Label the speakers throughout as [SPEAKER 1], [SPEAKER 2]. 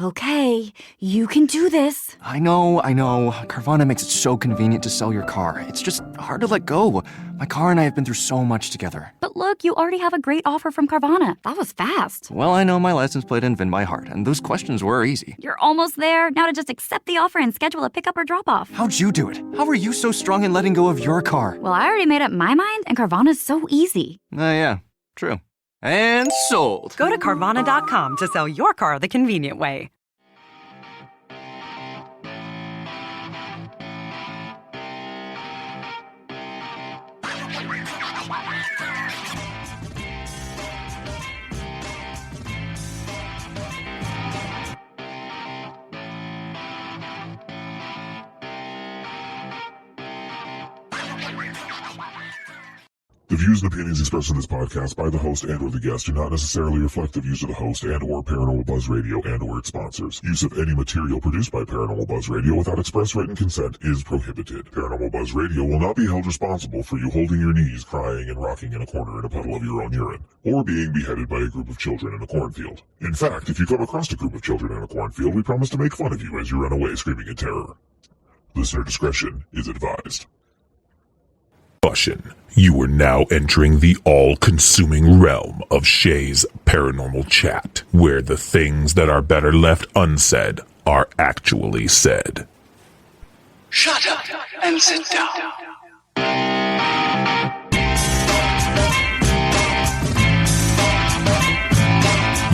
[SPEAKER 1] Okay, you can do this.
[SPEAKER 2] I know. Carvana makes it so convenient to sell your car. It's just hard to let go. My car and I have been through so much together.
[SPEAKER 1] But look, you already have a great offer from Carvana. That was fast.
[SPEAKER 2] Well, I know my license plate and VIN by heart, and those questions were easy.
[SPEAKER 1] You're almost there. Now to just accept the offer and schedule a pickup or drop-off.
[SPEAKER 2] How'd you do it? How are you so strong in letting go of your car?
[SPEAKER 1] Well, I already made up my mind, and Carvana's so easy.
[SPEAKER 2] Yeah, true. And sold.
[SPEAKER 3] Go to Carvana.com to sell your car the convenient way.
[SPEAKER 4] The views and opinions expressed in this podcast by the host and or the guest do not necessarily reflect the views of the host and or Paranormal Buzz Radio and or its sponsors. Use of any material produced by Paranormal Buzz Radio without express written consent is prohibited. Paranormal Buzz Radio will not be held responsible for you holding your knees, crying, and rocking in a corner in a puddle of your own urine, or being beheaded by a group of children in a cornfield. In fact, if you come across a group of children in a cornfield, we promise to make fun of you as you run away screaming in terror. Listener discretion is advised.
[SPEAKER 5] Caution. You are now entering the all-consuming realm of Shay's Paranormal Chat, where the things that are better left unsaid are actually said.
[SPEAKER 6] Shut up and sit down.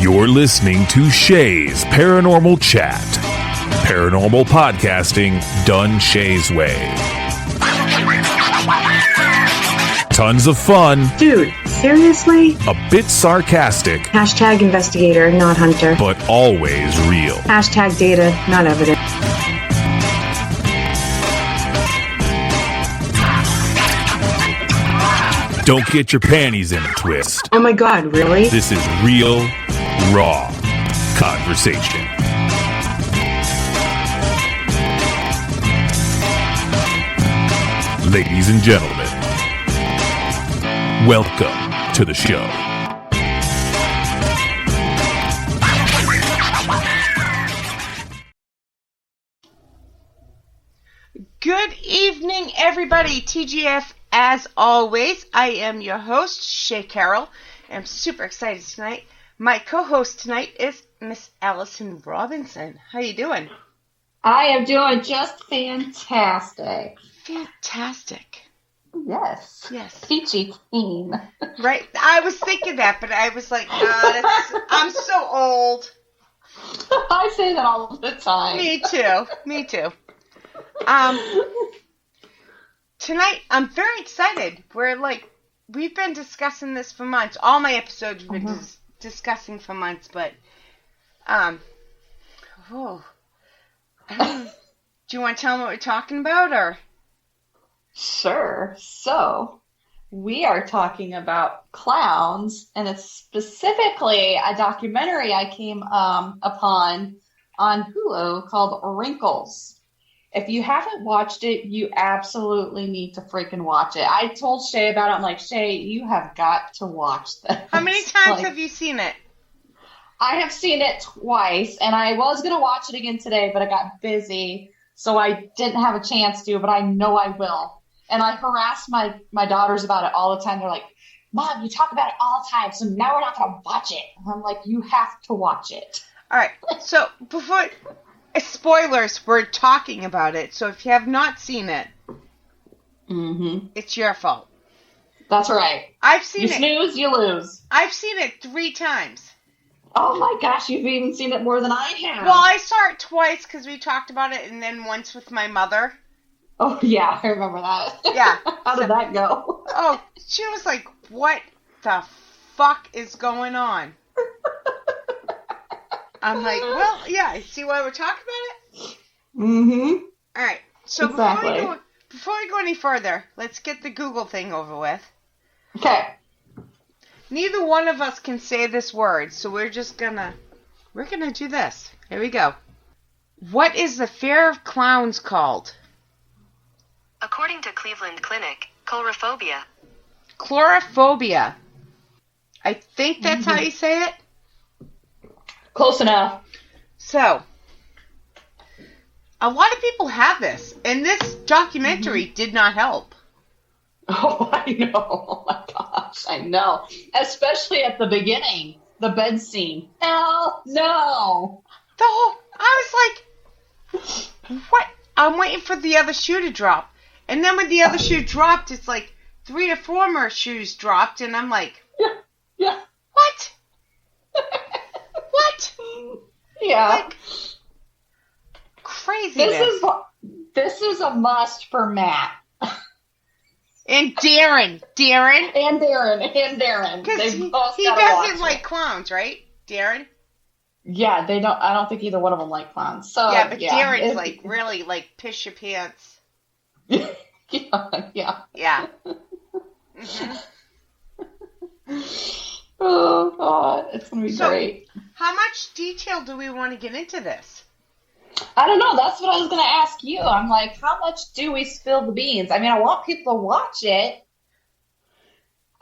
[SPEAKER 5] You're listening to Shay's Paranormal Chat. Paranormal podcasting done Shay's way. Tons of fun.
[SPEAKER 7] Dude, seriously?
[SPEAKER 5] A bit sarcastic.
[SPEAKER 7] Hashtag investigator, not hunter.
[SPEAKER 5] But always real.
[SPEAKER 7] Hashtag data, not evidence.
[SPEAKER 5] Don't get your panties in a twist.
[SPEAKER 7] Oh my god, really?
[SPEAKER 5] This is real, raw conversation. Ladies and gentlemen, welcome to the show.
[SPEAKER 8] Good evening, everybody. TGF, as always. I am your host, Shay Carroll. I'm super excited tonight. My co-host tonight is Miss Alison Robinson. How you doing?
[SPEAKER 9] I am doing just fantastic.
[SPEAKER 8] Fantastic.
[SPEAKER 9] Yes.
[SPEAKER 8] Yes.
[SPEAKER 9] Peachy keen.
[SPEAKER 8] Right. I was thinking that, but I was like, I'm so old.
[SPEAKER 9] I say that all the time.
[SPEAKER 8] Me too. Tonight, I'm very excited. We've been discussing this for months. All my episodes we've been discussing for months, but, I don't know. Do you want to tell them what we're talking about, or?
[SPEAKER 9] Sure. So, we are talking about clowns, and it's specifically a documentary I came upon on Hulu called Wrinkles. If you haven't watched it, you absolutely need to freaking watch it. I told Shay about it. I'm like, Shay, you have got to watch this.
[SPEAKER 8] How many times have you seen it?
[SPEAKER 9] I have seen it twice, and I was going to watch it again today, but I got busy, so I didn't have a chance to, but I know I will. And I harass my daughters about it all the time. They're like, Mom, you talk about it all the time, so now we're not going to watch it. And I'm like, you have to watch it.
[SPEAKER 8] All right. So before spoilers, we're talking about it. So if you have not seen it, it's your fault.
[SPEAKER 9] That's right.
[SPEAKER 8] I've seen it.
[SPEAKER 9] You snooze, you lose.
[SPEAKER 8] I've seen it 3 times.
[SPEAKER 9] Oh my gosh, you've even seen it more than I have.
[SPEAKER 8] Well, I saw it twice because we talked about it, and then once with my mother.
[SPEAKER 9] Oh, yeah, I remember that.
[SPEAKER 8] Yeah.
[SPEAKER 9] How did that go?
[SPEAKER 8] Oh, she was like, what the fuck is going on? I'm like, well, yeah, see why we're talking about it?
[SPEAKER 9] Mm-hmm.
[SPEAKER 8] All right, so
[SPEAKER 9] exactly.
[SPEAKER 8] before we go any further, let's get the Google thing over with.
[SPEAKER 9] Okay.
[SPEAKER 8] Neither one of us can say this word, so we're gonna do this. Here we go. What is the fear of clowns called?
[SPEAKER 10] According to Cleveland Clinic, coulrophobia.
[SPEAKER 8] Coulrophobia. I think that's how you say it.
[SPEAKER 9] Close enough.
[SPEAKER 8] So, a lot of people have this, and this documentary did not help.
[SPEAKER 9] Oh, I know. Oh my gosh, I know. Especially at the beginning, the bed scene. Hell no.
[SPEAKER 8] I was like, what? I'm waiting for the other shoe to drop. And then when the other shoe dropped, it's like 3 or 4 more shoes dropped, and I'm like,
[SPEAKER 9] Yeah.
[SPEAKER 8] What? What?
[SPEAKER 9] Yeah.
[SPEAKER 8] Like, craziness.
[SPEAKER 9] This is a must for Matt.
[SPEAKER 8] And Darren. Because he doesn't like clowns, right? Darren?
[SPEAKER 9] Yeah, they don't. I don't think either one of them like clowns. So
[SPEAKER 8] yeah, but Darren's like really like piss your pants.
[SPEAKER 9] Yeah.
[SPEAKER 8] Yeah. Mm-hmm.
[SPEAKER 9] Oh God, it's gonna be great.
[SPEAKER 8] How much detail do we want to get into this?
[SPEAKER 9] I don't know. That's what I was going to ask you. I'm like, how much do we spill the beans? I mean, I want people to watch it.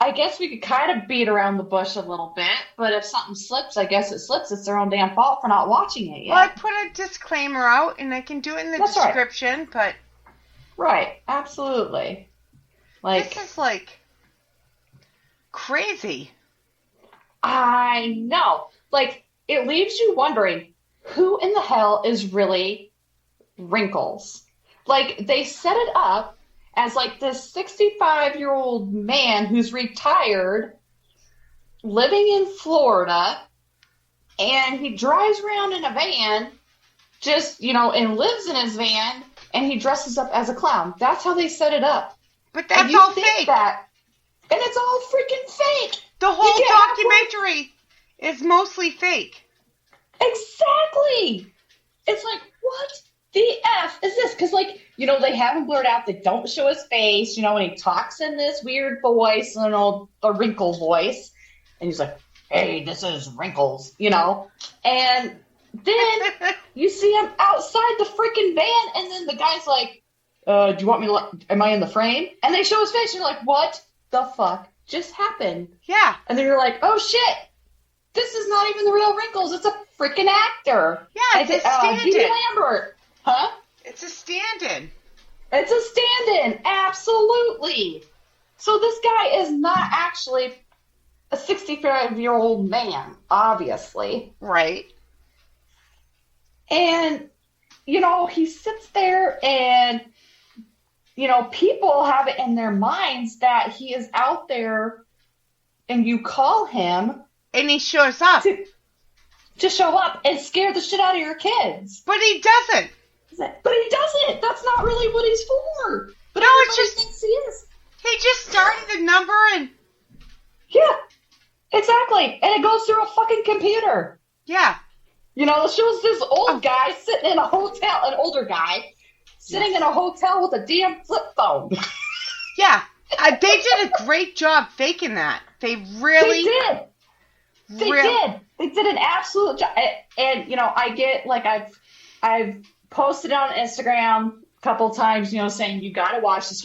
[SPEAKER 9] I guess we could kind of beat around the bush a little bit, but if something slips, I guess it slips. It's their own damn fault for not watching it yet.
[SPEAKER 8] Well, I put a disclaimer out, and I can do it in the description,
[SPEAKER 9] right.
[SPEAKER 8] But...
[SPEAKER 9] Right, absolutely. Like,
[SPEAKER 8] this is, like, crazy.
[SPEAKER 9] I know. Like, it leaves you wondering, who in the hell is really Wrinkles? Like, they set it up as, like, this 65-year-old man who's retired, living in Florida, and he drives around in a van, just, and lives in his van, and he dresses up as a clown. That's how they set it up.
[SPEAKER 8] But that's all fake.
[SPEAKER 9] And it's all freaking fake.
[SPEAKER 8] The whole documentary is mostly fake.
[SPEAKER 9] Exactly. It's like, what the F is this? Because, like, they have him blurred out. They don't show his face, and he talks in this weird voice, the wrinkle voice. And he's like, hey, this is Wrinkles, And then you see him outside the freaking van, and then the guy's like, do you want me to, am I in the frame? And they show his face, and you're like, what the fuck just happened?
[SPEAKER 8] Yeah.
[SPEAKER 9] And then you're like, oh, shit. This is not even the real Wrinkles. It's a freaking actor.
[SPEAKER 8] Yeah, it's a stand-in.
[SPEAKER 9] Judy Lambert. Huh?
[SPEAKER 8] It's a stand-in.
[SPEAKER 9] It's a stand-in. Absolutely. So this guy is not actually a 65-year-old man, obviously.
[SPEAKER 8] Right.
[SPEAKER 9] And, he sits there and, people have it in their minds that he is out there and you call him.
[SPEAKER 8] And he shows up.
[SPEAKER 9] To show up and scare the shit out of your kids.
[SPEAKER 8] But he doesn't.
[SPEAKER 9] But he doesn't. That's not really what he's for. But
[SPEAKER 8] no, it's just
[SPEAKER 9] thinks he is.
[SPEAKER 8] He just started the number and...
[SPEAKER 9] Yeah, exactly. And it goes through a fucking computer.
[SPEAKER 8] Yeah.
[SPEAKER 9] It shows this old guy sitting in a hotel, an older guy, sitting in a hotel with a damn flip phone.
[SPEAKER 8] Yeah. They did a great job faking that. They really...
[SPEAKER 9] They did. They did an absolute job. And, I get, like, I've posted on Instagram a couple times, saying, you got to watch this.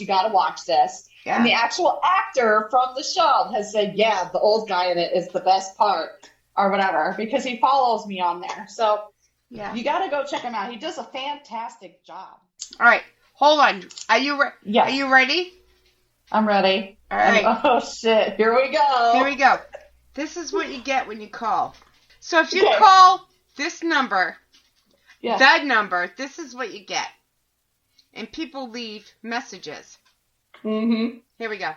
[SPEAKER 9] Yeah. And the actual actor from the show has said, yeah, the old guy in it is the best part or whatever, because he follows me on there. So
[SPEAKER 8] yeah,
[SPEAKER 9] you got to go check him out. He does a fantastic job.
[SPEAKER 8] All right. Hold on. Are you
[SPEAKER 9] Yeah.
[SPEAKER 8] Are you ready?
[SPEAKER 9] I'm ready.
[SPEAKER 8] All right.
[SPEAKER 9] Oh, shit. Here we go.
[SPEAKER 8] This is what you get when you call. So if you call this number, that number, this is what you get. And people leave messages.
[SPEAKER 9] Mm-hmm.
[SPEAKER 8] Here we go.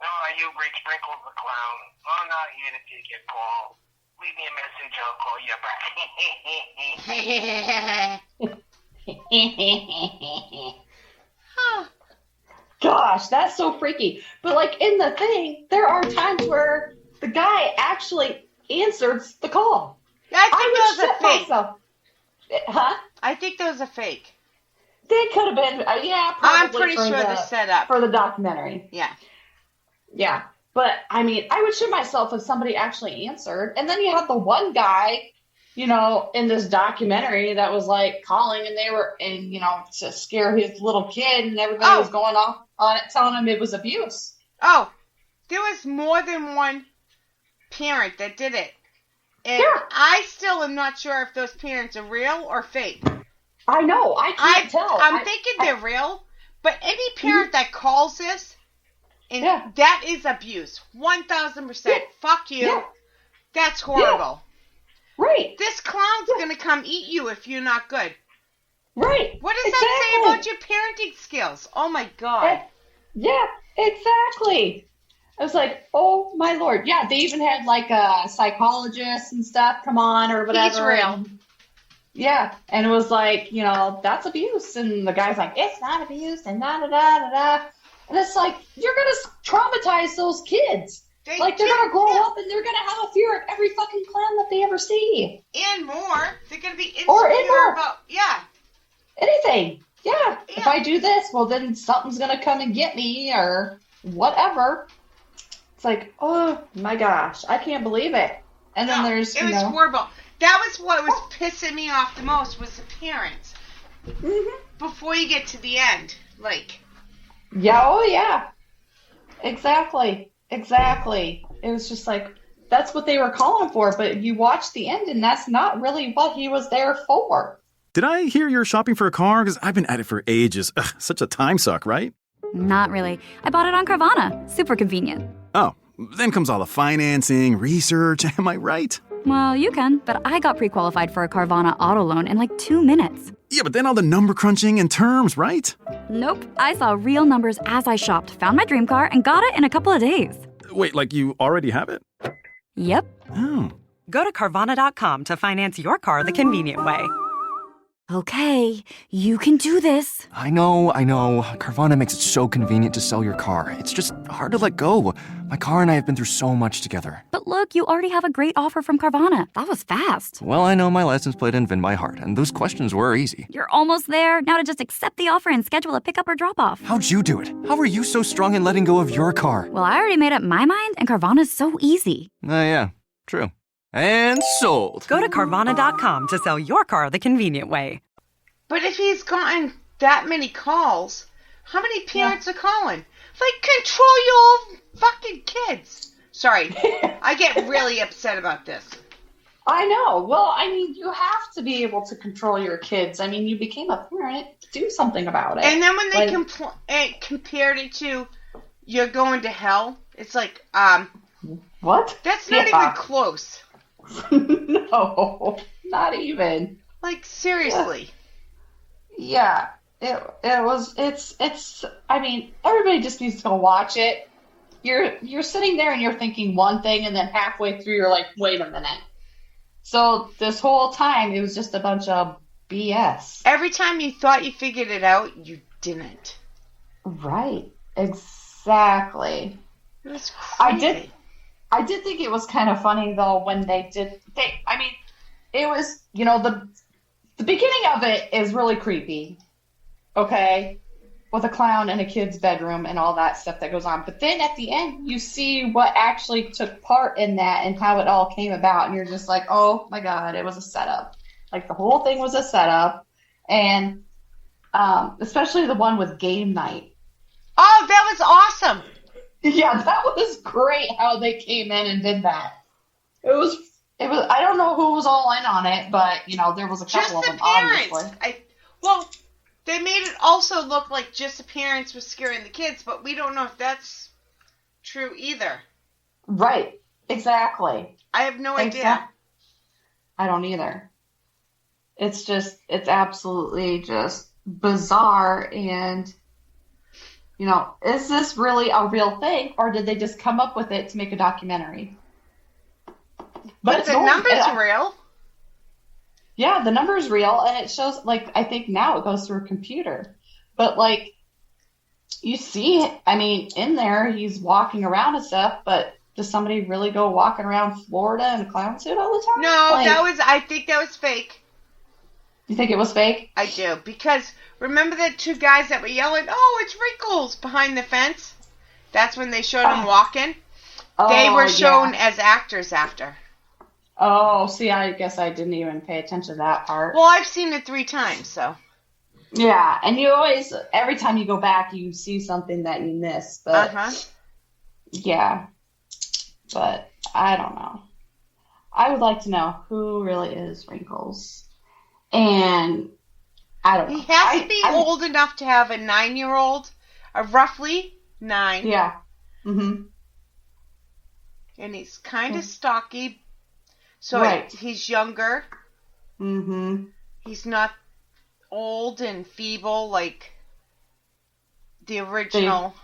[SPEAKER 11] Oh, are you Wrinkles the Clown? I'm not here to take your call. Leave me a message, I'll call you back.
[SPEAKER 9] Gosh, that's so freaky. But, like, in the thing, there are times where the guy actually answers the call.
[SPEAKER 8] I think those are fake.
[SPEAKER 9] Huh?
[SPEAKER 8] I think those are fake.
[SPEAKER 9] They could have been, probably.
[SPEAKER 8] I'm pretty sure they're set up.
[SPEAKER 9] For the documentary.
[SPEAKER 8] Yeah.
[SPEAKER 9] Yeah. But, I mean, I would shit myself if somebody actually answered. And then you have the one guy, in this documentary that was, like, calling and they were, to scare his little kid, and everybody was going off on it, telling him it was abuse.
[SPEAKER 8] Oh, there was more than one parent that did it. And I still am not sure if those parents are real or fake.
[SPEAKER 9] I know. I can't tell.
[SPEAKER 8] I'm thinking they're real, but any parent that calls this, and that is abuse. 1,000%. Fuck you. Yeah. That's horrible.
[SPEAKER 9] Yeah. Right.
[SPEAKER 8] This clown's going to come eat you if you're not good.
[SPEAKER 9] Right.
[SPEAKER 8] What does that say about your parenting skills? Oh, my God.
[SPEAKER 9] Yeah, exactly. I was like, oh, my Lord. Yeah, they even had, like, a psychologist and stuff come on or whatever.
[SPEAKER 8] He's real.
[SPEAKER 9] Yeah, and it was like, you know, that's abuse. And the guy's like, it's not abuse, and da-da-da-da-da. And it's like, you're going to traumatize those kids. They're going to grow up and they're going to have a fear of every fucking clown that they ever see.
[SPEAKER 8] And more. They're going to be insecure about,
[SPEAKER 9] anything. Yeah. If I do this, well, then something's going to come and get me or whatever. It's like, oh, my gosh. I can't believe it. And then there's,
[SPEAKER 8] it was horrible. That was what was pissing me off the most was the parents.
[SPEAKER 9] Mm-hmm.
[SPEAKER 8] Before you get to the end. Like.
[SPEAKER 9] Yeah, oh, yeah. Exactly. It was just like, that's what they were calling for, but you watch the end and that's not really what he was there for.
[SPEAKER 12] Did I hear you're shopping for a car? Because I've been at it for ages. Ugh, such a time suck, right?
[SPEAKER 1] Not really. I bought it on Carvana. Super convenient.
[SPEAKER 12] Oh, then comes all the financing, research, am I right?
[SPEAKER 1] Well, you can, but I got pre-qualified for a Carvana auto loan in like 2 minutes.
[SPEAKER 12] Yeah, but then all the number crunching and terms, right?
[SPEAKER 1] Nope. I saw real numbers as I shopped, found my dream car, and got it in a couple of days.
[SPEAKER 12] Wait, like you already have it?
[SPEAKER 1] Yep.
[SPEAKER 12] Oh.
[SPEAKER 3] Go to Carvana.com to finance your car the convenient way.
[SPEAKER 1] Okay, you can do this.
[SPEAKER 2] I know. Carvana makes it so convenient to sell your car. It's just hard to let go. My car and I have been through so much together.
[SPEAKER 1] But look, you already have a great offer from Carvana. That was fast.
[SPEAKER 2] Well, I know my license plate and VIN by heart, and those questions were easy.
[SPEAKER 1] You're almost there. Now to just accept the offer and schedule a pickup or drop-off.
[SPEAKER 2] How'd you do it? How are you so strong in letting go of your car?
[SPEAKER 1] Well, I already made up my mind, and Carvana's so easy.
[SPEAKER 2] Yeah, true. And sold.
[SPEAKER 3] Go to Carvana.com to sell your car the convenient way.
[SPEAKER 8] But if he's gotten that many calls, how many parents are calling? Like, control your fucking kids. Sorry, I get really upset about this.
[SPEAKER 9] I know. Well, I mean, you have to be able to control your kids. I mean, you became a parent. Do something about it.
[SPEAKER 8] And then when they compared it to you're going to hell, it's like,
[SPEAKER 9] what?
[SPEAKER 8] That's not even close.
[SPEAKER 9] No, not even.
[SPEAKER 8] Like, seriously.
[SPEAKER 9] Yeah, it's, I mean, everybody just needs to go watch it. You're sitting there and you're thinking one thing and then halfway through you're like, wait a minute. So this whole time it was just a bunch of BS.
[SPEAKER 8] Every time you thought you figured it out, you didn't.
[SPEAKER 9] Right. Exactly.
[SPEAKER 8] It was crazy.
[SPEAKER 9] I did think it was kind of funny though when I mean, it was, you know, the beginning of it is really creepy, okay, with a clown in a kid's bedroom and all that stuff that goes on. But then at the end, you see what actually took part in that and how it all came about. And you're just like, oh, my God, it was a setup. Like, the whole thing was a setup. And especially the one with game night.
[SPEAKER 8] Oh, that was awesome.
[SPEAKER 9] Yeah, that was great how they came in and did that. It was, I don't know who was all in on it, but, you know, there was a couple of them, obviously.
[SPEAKER 8] Well, they made it also look like just the parents were scaring the kids, but we don't know if that's true either.
[SPEAKER 9] Right. Exactly.
[SPEAKER 8] I have no idea.
[SPEAKER 9] I don't either. It's absolutely just bizarre, and, you know, is this really a real thing, or did they just come up with it to make a documentary?
[SPEAKER 8] But the number's real.
[SPEAKER 9] Yeah, the number's real, and it shows, like, I think now it goes through a computer. But, like, you see, I mean, in there, he's walking around and stuff, but does somebody really go walking around Florida in a clown suit all the time?
[SPEAKER 8] No, I think that was fake.
[SPEAKER 9] You think it was fake?
[SPEAKER 8] I do, because remember the two guys that were yelling, oh, it's Wrinkles, behind the fence? That's when they showed him walking. They were shown as actors after.
[SPEAKER 9] Oh, see, I guess I didn't even pay attention to that part.
[SPEAKER 8] Well, I've seen it 3 times, so.
[SPEAKER 9] Yeah, and you always, every time you go back, you see something that you miss. But, yeah, but I don't know. I would like to know who really is Wrinkles. And I don't know.
[SPEAKER 8] He has to be old enough to have a 9-year-old, roughly 9.
[SPEAKER 9] Yeah. Mm-hmm.
[SPEAKER 8] And he's kind of stocky, so
[SPEAKER 9] right.
[SPEAKER 8] He's younger.
[SPEAKER 9] Mm-hmm.
[SPEAKER 8] He's not old and feeble like the original.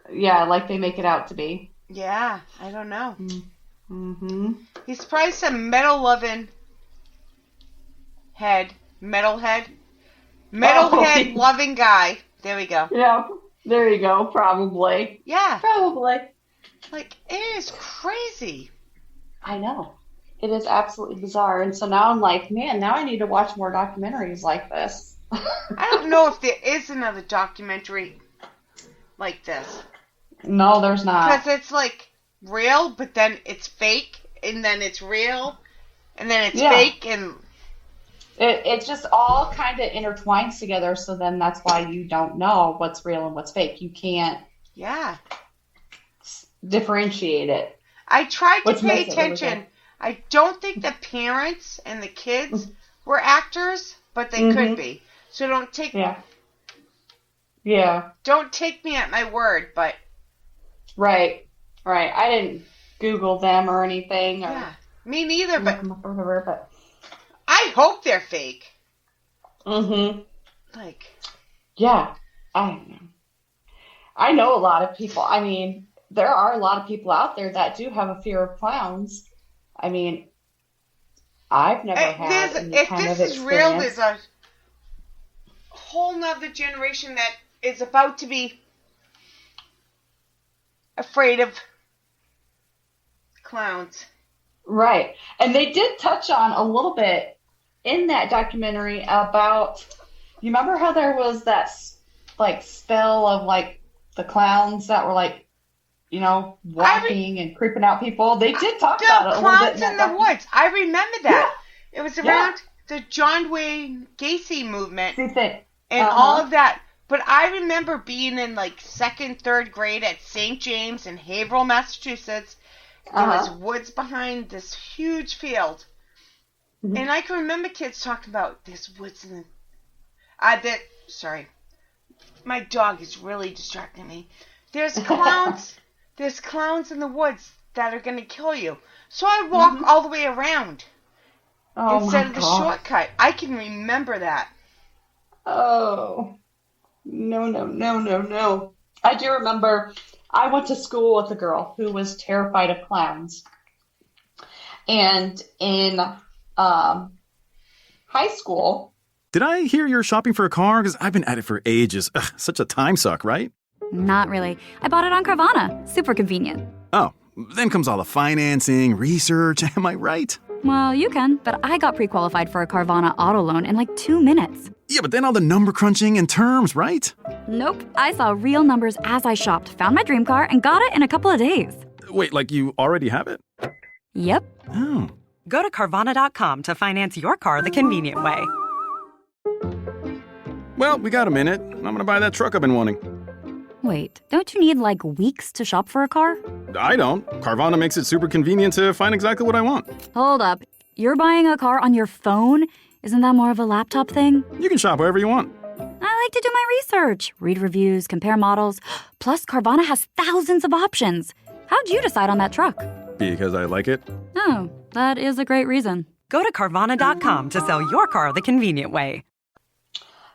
[SPEAKER 9] Like they make it out to be.
[SPEAKER 8] Yeah, I don't know.
[SPEAKER 9] Mm-hmm.
[SPEAKER 8] He's probably some metalhead loving guy. There we go.
[SPEAKER 9] Yeah, there you go. Probably.
[SPEAKER 8] Yeah.
[SPEAKER 9] Probably.
[SPEAKER 8] Like, it is crazy.
[SPEAKER 9] I know. It is absolutely bizarre. And so now I'm like, man, now I need to watch more documentaries like this.
[SPEAKER 8] I don't know if there is another documentary like this.
[SPEAKER 9] No, there's not.
[SPEAKER 8] Because it's like real, but then it's fake, and then it's real, and then it's fake, and
[SPEAKER 9] it just all kind of intertwines together. So then that's why you don't know what's real and what's fake. You can't differentiate it.
[SPEAKER 8] I tried to pay attention. I don't think the parents and the kids were actors, but they could be. So don't take don't take me at my word, but
[SPEAKER 9] right. I didn't Google them or anything.
[SPEAKER 8] Me neither. But I hope they're fake.
[SPEAKER 9] Mm-hmm.
[SPEAKER 8] Like,
[SPEAKER 9] yeah, I know a lot of people. I mean, there are a lot of people out there that do have a fear of clowns. I mean, I've never had any kind of experience. If this is real,
[SPEAKER 8] there's a whole nother generation that is about to be afraid of clowns.
[SPEAKER 9] Right. And they did touch on a little bit in that documentary about, you remember how there was that like spell of like the clowns that were like, you know, walking and creeping out people? They did talk about it a little bit.
[SPEAKER 8] Clowns in the woods. I remember that. Yeah. It was around the John Wayne Gacy movement and all of that. But I remember being in like 2nd, 3rd grade at St. James in Haverhill, Massachusetts. There was woods behind this huge field. Mm-hmm. And I can remember kids talking about this woods in the... Sorry. My dog is really distracting me. There's clowns... There's clowns in the woods that are going to kill you. So I walk all the way around instead of the shortcut. I can remember that.
[SPEAKER 9] Oh. No. I do remember I went to school with a girl who was terrified of clowns. And in high school...
[SPEAKER 12] Did I hear you're shopping for a car? Because I've been at it for ages. Ugh, such a time suck, right?
[SPEAKER 1] Not really. I bought it on Carvana. Super convenient.
[SPEAKER 12] Oh, then comes all the financing, research. Am I right?
[SPEAKER 1] Well, you can, but I got pre-qualified for a Carvana auto loan in like 2 minutes.
[SPEAKER 12] Yeah, but then all the number crunching and terms, right?
[SPEAKER 1] Nope. I saw real numbers as I shopped, found my dream car, and got it in a couple of days.
[SPEAKER 12] Wait, like you already have it?
[SPEAKER 1] Yep.
[SPEAKER 12] Oh.
[SPEAKER 3] Go to Carvana.com to finance your car the convenient way.
[SPEAKER 12] Well, we got a minute. I'm gonna buy that truck I've been wanting.
[SPEAKER 1] Wait, don't you need like weeks to shop for a car?
[SPEAKER 12] I don't. Carvana makes it super convenient to find exactly what I want.
[SPEAKER 1] Hold up. You're buying a car on your phone? Isn't that more of a laptop thing?
[SPEAKER 12] You can shop wherever you want.
[SPEAKER 1] I like to do my research, read reviews, compare models. Plus, Carvana has thousands of options. How'd you decide on that truck?
[SPEAKER 12] Because I like it.
[SPEAKER 1] Oh, that is a great reason.
[SPEAKER 3] Go to Carvana.com to sell your car the convenient way.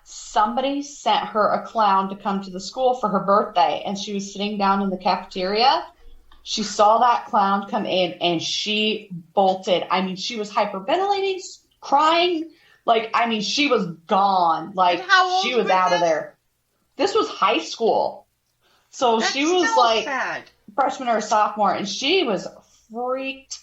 [SPEAKER 9] Somebody sent her a clown to come to the school for her birthday, and she was sitting down in the cafeteria. She saw that clown come in, and she bolted. I mean, she was hyperventilating, crying. Like, I mean, she was gone. Like, she was out of there. This was high school. So she was like freshman or sophomore, and she was freaked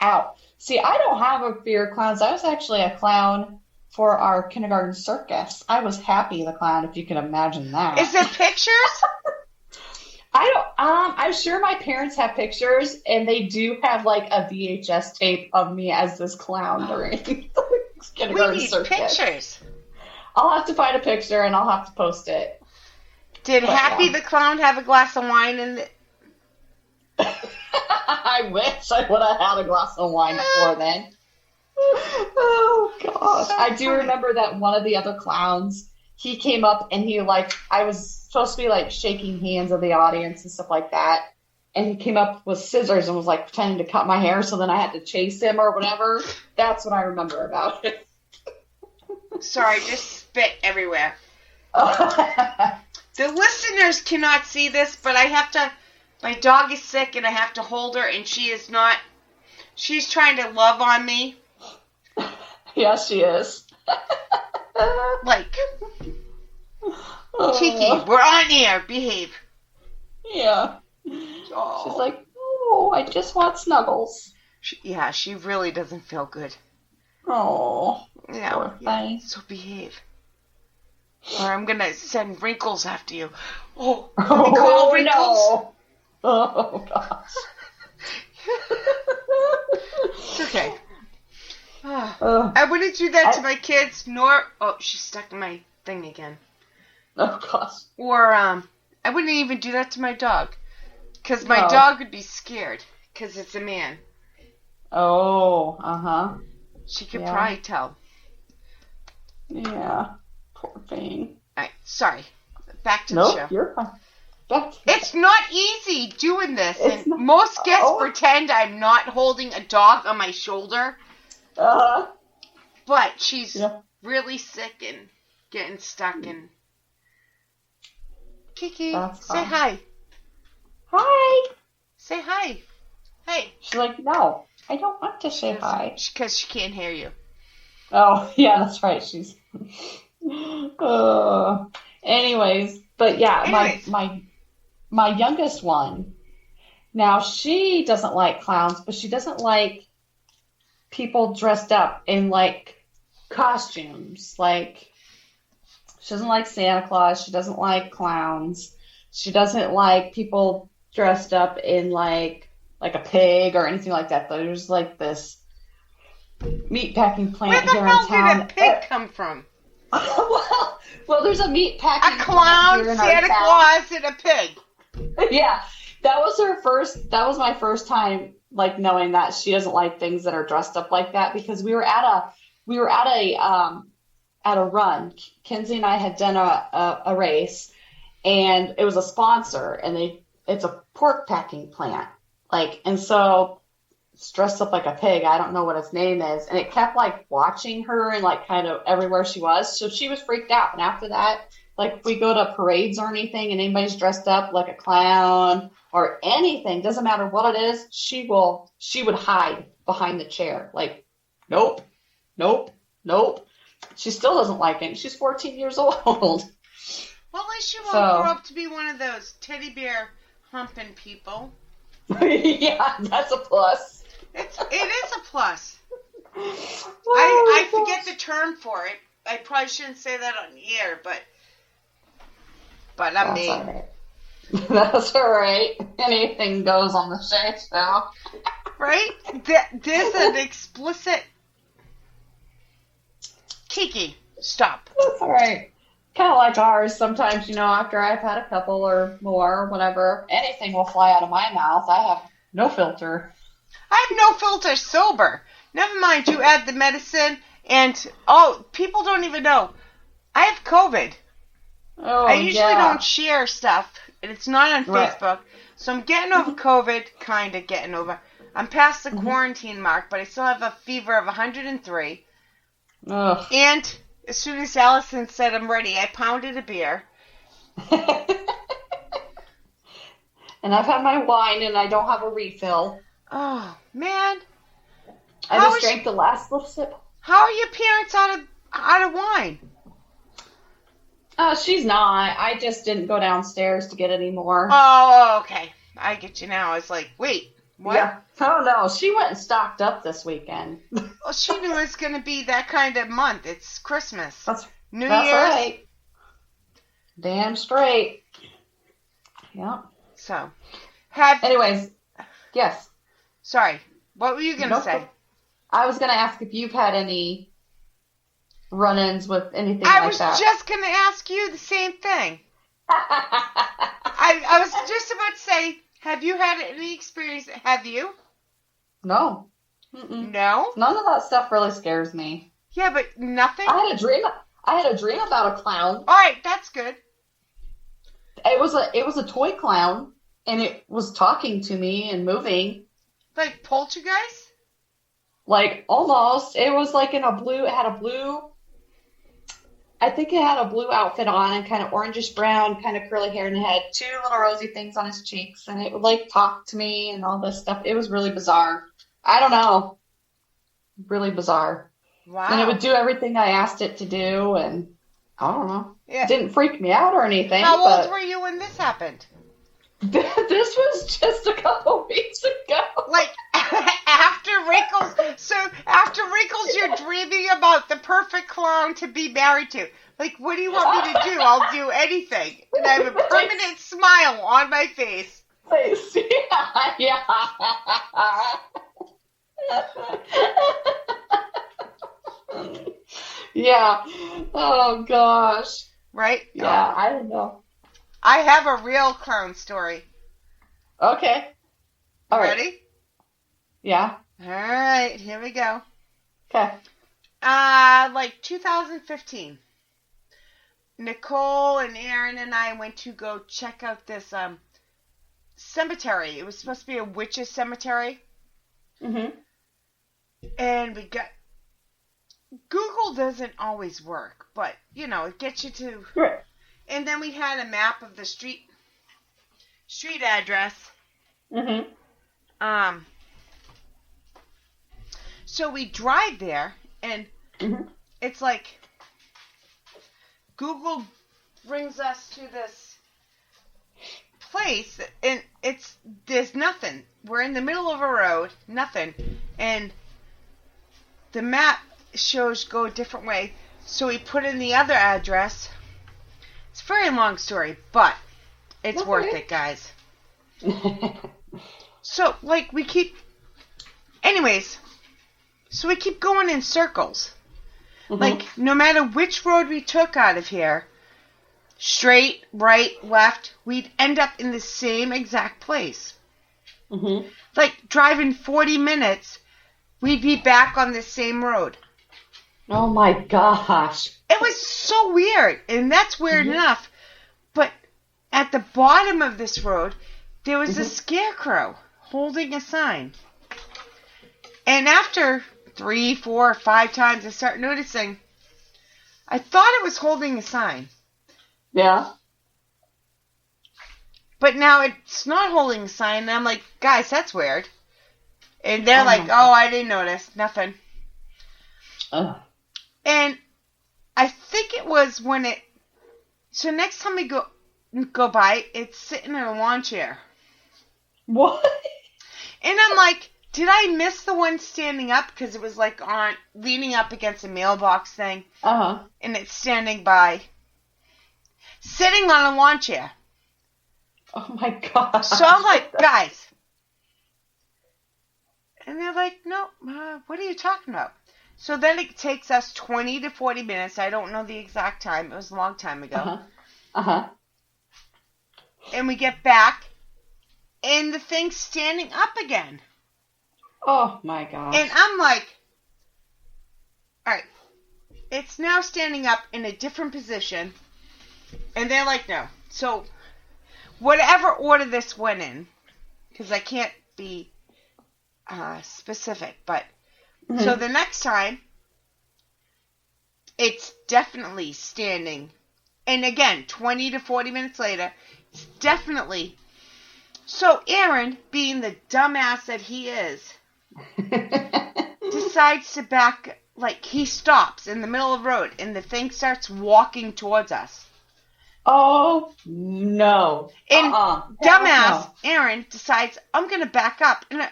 [SPEAKER 9] out. See, I don't have a fear of clowns. I was actually a clown for our kindergarten circus. I was Happy the Clown, if you can imagine that.
[SPEAKER 8] Is there pictures?
[SPEAKER 9] I'm sure my parents have pictures, and they do have like a VHS tape of me as this clown during kindergarten circus. We need pictures. I'll have to find a picture, and I'll have to post it.
[SPEAKER 8] Did Happy the Clown have a glass of wine in the...
[SPEAKER 9] I wish I would have had a glass of wine before then. Oh, gosh.
[SPEAKER 8] So
[SPEAKER 9] I do remember that one of the other clowns, he came up and he, like, I was supposed to be, like, shaking hands of the audience and stuff like that. And he came up with scissors and was, like, pretending to cut my hair, so then I had to chase him or whatever. That's what I remember about it.
[SPEAKER 8] Sorry, just spit everywhere. The listeners cannot see this, but my dog is sick and I have to hold her, and she's trying to love on me.
[SPEAKER 9] Yeah, she is.
[SPEAKER 8] Like, Kiki, we're on air, behave.
[SPEAKER 9] Yeah.
[SPEAKER 8] Oh.
[SPEAKER 9] She's like, oh, I just want snuggles.
[SPEAKER 8] She really doesn't feel good.
[SPEAKER 9] Oh.
[SPEAKER 8] Yeah, so behave. Or I'm going to send Wrinkles after you. Oh, can we call Wrinkles?
[SPEAKER 9] No. Oh, gosh.
[SPEAKER 8] It's okay. I wouldn't do that to my kids, oh, she's stuck in my thing again.
[SPEAKER 9] Oh, gosh.
[SPEAKER 8] Or, I wouldn't even do that to my dog. Because my dog would be scared. Because it's a man.
[SPEAKER 9] Oh, uh-huh.
[SPEAKER 8] She could probably tell.
[SPEAKER 9] Yeah. Poor thing.
[SPEAKER 8] Alright, sorry. Back to the show.
[SPEAKER 9] Nope, you're fine.
[SPEAKER 8] It's not easy doing this. And most guests pretend I'm not holding a dog on my shoulder.
[SPEAKER 9] Uh-huh.
[SPEAKER 8] But she's really sick and getting stuck in. Kiki, say hi.
[SPEAKER 9] Hi.
[SPEAKER 8] Say hi. Hey.
[SPEAKER 9] She's like, no, I don't want to say hi.
[SPEAKER 8] Because she can't hear you.
[SPEAKER 9] Oh, yeah, that's right. She's... anyways, but yeah, my youngest one, now she doesn't like clowns, but she doesn't like people dressed up in, like, costumes. Like, she doesn't like Santa Claus. She doesn't like clowns. She doesn't like people dressed up in, like a pig or anything like that. There's, like, this meatpacking plant here in town.
[SPEAKER 8] Where the hell did a pig come from?
[SPEAKER 9] Well, there's a meat packing
[SPEAKER 8] a clown,
[SPEAKER 9] plant here in
[SPEAKER 8] Santa Claus, and a pig.
[SPEAKER 9] Yeah, that was my first time, like, knowing that she doesn't like things that are dressed up like that, because we were at a run. Kenzie and I had done a race, and it was a sponsor, and it's a pork packing plant, like, and so it's dressed up like a pig. I don't know what its name is. And it kept, like, watching her and, like, kind of everywhere she was. So she was freaked out. And after that, like, if we go to parades or anything and anybody's dressed up like a clown or anything, doesn't matter what it is, she would hide behind the chair. Like, nope. She still doesn't like it. She's 14 years old.
[SPEAKER 8] Well, at least she won't grow up to be one of those teddy bear humping people.
[SPEAKER 9] Yeah, that's a plus.
[SPEAKER 8] It is a plus. I forget the term for it. I probably shouldn't say that on the air, but I'm me.
[SPEAKER 9] Right. That's all right. Anything goes on the show.
[SPEAKER 8] Right? There's an explicit... Kiki, stop.
[SPEAKER 9] That's all right. Kind of like ours. Sometimes, after I've had a couple or more, whatever, anything will fly out of my mouth. I have no filter.
[SPEAKER 8] I have no filter sober. Never mind, you add the medicine, and, people don't even know. I have COVID.
[SPEAKER 9] Oh,
[SPEAKER 8] I usually don't share stuff, and it's not on Facebook, so I'm getting over COVID, kind of getting over. I'm past the quarantine mark, but I still have a fever of 103.
[SPEAKER 9] Ugh.
[SPEAKER 8] And as soon as Alison said I'm ready, I pounded a beer.
[SPEAKER 9] And I've had my wine, and I don't have a refill.
[SPEAKER 8] Oh, man.
[SPEAKER 9] I just drank the last little sip.
[SPEAKER 8] How are your parents out of wine?
[SPEAKER 9] She's not. I just didn't go downstairs to get any more.
[SPEAKER 8] Oh, okay. I get you now. I was like, wait, what?
[SPEAKER 9] Yeah. Oh, no. She went and stocked up this weekend.
[SPEAKER 8] Well, she knew it was going to be that kind of month. It's Christmas.
[SPEAKER 9] That's
[SPEAKER 8] New
[SPEAKER 9] Year's.
[SPEAKER 8] Right.
[SPEAKER 9] Damn straight. Yeah.
[SPEAKER 8] So,
[SPEAKER 9] anyways, yes.
[SPEAKER 8] Sorry. What were you going to say?
[SPEAKER 9] I was going to ask if you've had any run-ins with anything like that.
[SPEAKER 8] I was just going to ask you the same thing. I was just about to say, Have you had any experience? Have you?
[SPEAKER 9] No. Mm-mm.
[SPEAKER 8] No?
[SPEAKER 9] None of that stuff really scares me.
[SPEAKER 8] Yeah, but nothing?
[SPEAKER 9] I had a dream about a clown.
[SPEAKER 8] Alright, that's good.
[SPEAKER 9] It was a toy clown, and it was talking to me and moving.
[SPEAKER 8] Like Poltergeist?
[SPEAKER 9] Like, almost. It was like I think it had a blue outfit on and kind of orangish brown, kind of curly hair, and it had 2 little rosy things on his cheeks, and it would like talk to me and all this stuff. It was really bizarre. I don't know. Really bizarre.
[SPEAKER 8] Wow.
[SPEAKER 9] And it would do everything I asked it to do, and I don't know.
[SPEAKER 8] Yeah.
[SPEAKER 9] It didn't freak me out or anything.
[SPEAKER 8] How old were you when this happened?
[SPEAKER 9] This was just a couple weeks ago.
[SPEAKER 8] Like, after Wrinkles, you're dreaming about the perfect clown to be married to. Like, what do you want me to do? I'll do anything. And I have a permanent smile on my face.
[SPEAKER 9] Yeah. Yeah. Oh, gosh.
[SPEAKER 8] Right?
[SPEAKER 9] Yeah, I don't know.
[SPEAKER 8] I have a real clown story.
[SPEAKER 9] Okay. All right.
[SPEAKER 8] Ready?
[SPEAKER 9] Yeah.
[SPEAKER 8] All right, here we go.
[SPEAKER 9] Okay.
[SPEAKER 8] Like 2015. Nicole and Aaron and I went to go check out this cemetery. It was supposed to be a witches' cemetery.
[SPEAKER 9] Mm-hmm.
[SPEAKER 8] And we got... Google doesn't always work, but, you know, it gets you to...
[SPEAKER 9] Right.
[SPEAKER 8] And then we had a map of the street address.
[SPEAKER 9] Mm-hmm.
[SPEAKER 8] So we drive there, and it's like Google brings us to this place, and there's nothing. We're in the middle of a road, nothing, and the map shows go a different way. So we put in the other address. It's a very long story, but it's worth it, guys. So, like, so we keep going in circles.
[SPEAKER 9] Mm-hmm.
[SPEAKER 8] Like, no matter which road we took out of here, straight, right, left, we'd end up in the same exact place.
[SPEAKER 9] Mm-hmm.
[SPEAKER 8] Like, driving 40 minutes, we'd be back on the same road.
[SPEAKER 9] Oh, my gosh.
[SPEAKER 8] It was so weird, and that's weird enough. But at the bottom of this road, there was a scarecrow holding a sign. And after 3, 4, 5 times I start noticing, I thought it was holding a sign.
[SPEAKER 9] Yeah.
[SPEAKER 8] But now it's not holding a sign, and I'm like, guys, that's weird. And they're like, oh, I didn't notice. Nothing. And I think it was when it... So next time we go by, it's sitting in a lawn chair.
[SPEAKER 9] What?
[SPEAKER 8] And I'm like, did I miss the one standing up? Because it was like leaning up against a mailbox thing.
[SPEAKER 9] Uh-huh.
[SPEAKER 8] And it's standing by, sitting on a lawn chair.
[SPEAKER 9] Oh my gosh.
[SPEAKER 8] So I'm like, guys. And they're like, no, what are you talking about? So then it takes us 20 to 40 minutes. I don't know the exact time. It was a long time ago.
[SPEAKER 9] Uh-huh. Uh-huh.
[SPEAKER 8] And we get back, and the thing's standing up again.
[SPEAKER 9] Oh my gosh.
[SPEAKER 8] And I'm like, all right, it's now standing up in a different position. And they're like, no. So whatever order this went in, because I can't be specific, but so the next time, it's definitely standing. And again, 20 to 40 minutes later, it's definitely. So Aaron, being the dumbass that he is, decides to back, like, he stops in the middle of the road, and the thing starts walking towards us.
[SPEAKER 9] Oh, no.
[SPEAKER 8] And dumbass Aaron decides, I'm going to back up. And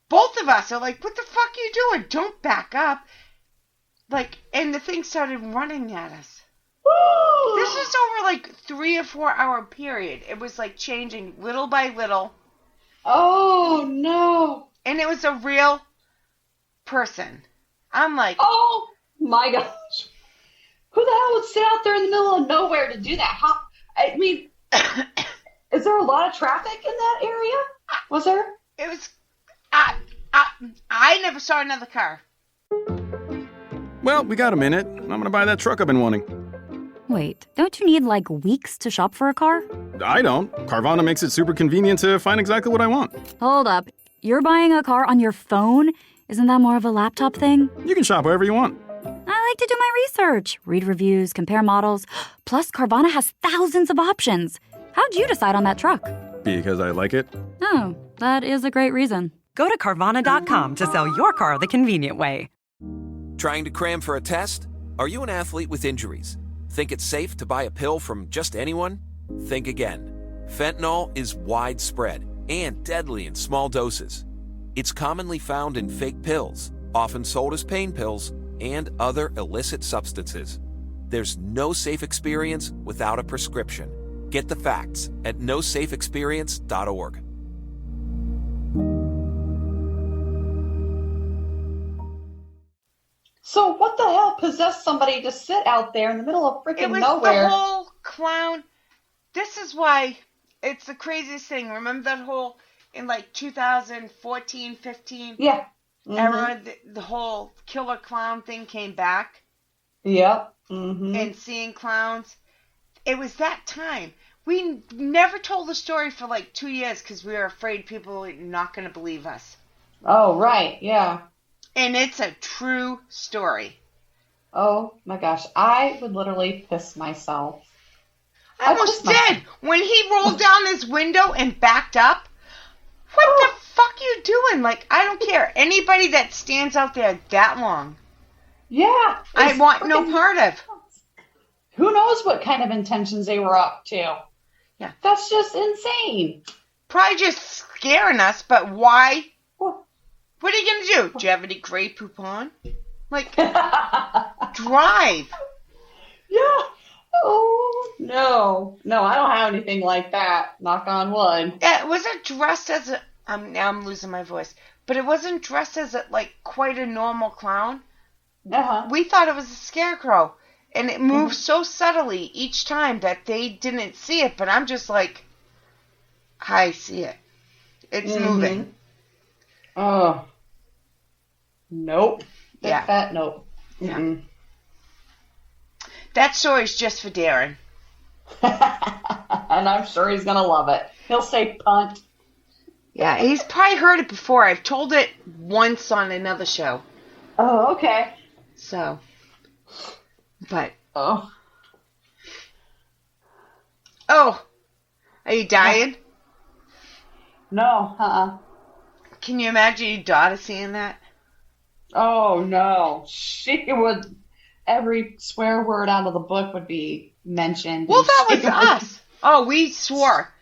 [SPEAKER 8] both of us are like, what the fuck are you doing? Don't back up. Like, and the thing started running at us. This was over like 3 or 4 hour period. It was like changing little by little.
[SPEAKER 9] Oh, no.
[SPEAKER 8] And it was a real person. I'm like,
[SPEAKER 9] oh my gosh. Who the hell would sit out there in the middle of nowhere to do that? I mean, is there a lot of traffic in that area? Was there?
[SPEAKER 8] It was. I never saw another car.
[SPEAKER 12] Well, we got a minute. I'm gonna buy that truck I've been wanting.
[SPEAKER 1] Wait, don't you need like weeks to shop for a car?
[SPEAKER 12] I don't. Carvana makes it super convenient to find exactly what I want.
[SPEAKER 1] Hold up. You're buying a car on your phone? Isn't that more of a laptop thing?
[SPEAKER 12] You can shop wherever you want.
[SPEAKER 1] I like to do my research, read reviews, compare models. Plus, Carvana has thousands of options. How'd you decide on that truck?
[SPEAKER 12] Because I like it.
[SPEAKER 1] Oh, that is a great reason.
[SPEAKER 3] Go to Carvana.com to sell your car the convenient way.
[SPEAKER 13] Trying to cram for a test? Are you an athlete with injuries? Think it's safe to buy a pill from just anyone? Think again. Fentanyl is widespread and deadly in small doses. It's commonly found in fake pills, often sold as pain pills, and other illicit substances. There's no safe experience without a prescription. Get the facts at nosafeexperience.org.
[SPEAKER 9] So what the hell possessed somebody to sit out there in the middle of freaking nowhere?
[SPEAKER 8] The whole clown. This is why it's the craziest thing. Remember that whole, in like 2014, 15
[SPEAKER 9] Yeah.
[SPEAKER 8] era, the whole killer clown thing came back?
[SPEAKER 9] Yep. Mm-hmm.
[SPEAKER 8] And seeing clowns. It was that time. We never told the story for like 2 years because we were afraid people were not going to believe us.
[SPEAKER 9] Oh, right. Yeah.
[SPEAKER 8] And it's a true story.
[SPEAKER 9] Oh, my gosh. I would literally piss myself.
[SPEAKER 8] I almost did. When he rolled down his window and backed up, what the fuck are you doing? Like, I don't care. Anybody that stands out there that long.
[SPEAKER 9] Yeah.
[SPEAKER 8] I want no part of.
[SPEAKER 9] Who knows what kind of intentions they were up to?
[SPEAKER 8] Yeah.
[SPEAKER 9] That's just insane.
[SPEAKER 8] Probably just scaring us, but why? What are you going to do? Do you have any Grey Poupon? Like, drive.
[SPEAKER 9] Yeah. Oh, no. No, I don't have anything like that. Knock on wood.
[SPEAKER 8] Yeah, it wasn't dressed as a... now I'm losing my voice. But it wasn't dressed as a, like, quite a normal clown.
[SPEAKER 9] Uh-huh.
[SPEAKER 8] We thought it was a scarecrow. And it moved so subtly each time that they didn't see it. But I'm just like, I see it. It's moving.
[SPEAKER 9] Oh. Nope.
[SPEAKER 8] Yeah.
[SPEAKER 9] Fat nope.
[SPEAKER 8] Yeah.
[SPEAKER 9] Mm-mm.
[SPEAKER 8] That story's just for Darren.
[SPEAKER 9] And I'm sure he's going to love it. He'll say punt.
[SPEAKER 8] Yeah, he's probably heard it before. I've told it once on another show.
[SPEAKER 9] Oh, okay.
[SPEAKER 8] So, but...
[SPEAKER 9] Oh,
[SPEAKER 8] are you dying?
[SPEAKER 9] No,
[SPEAKER 8] Can you imagine your daughter seeing that?
[SPEAKER 9] Oh, no. She would... Every swear word out of the book would be mentioned.
[SPEAKER 8] Well, that was us. Oh, we swore.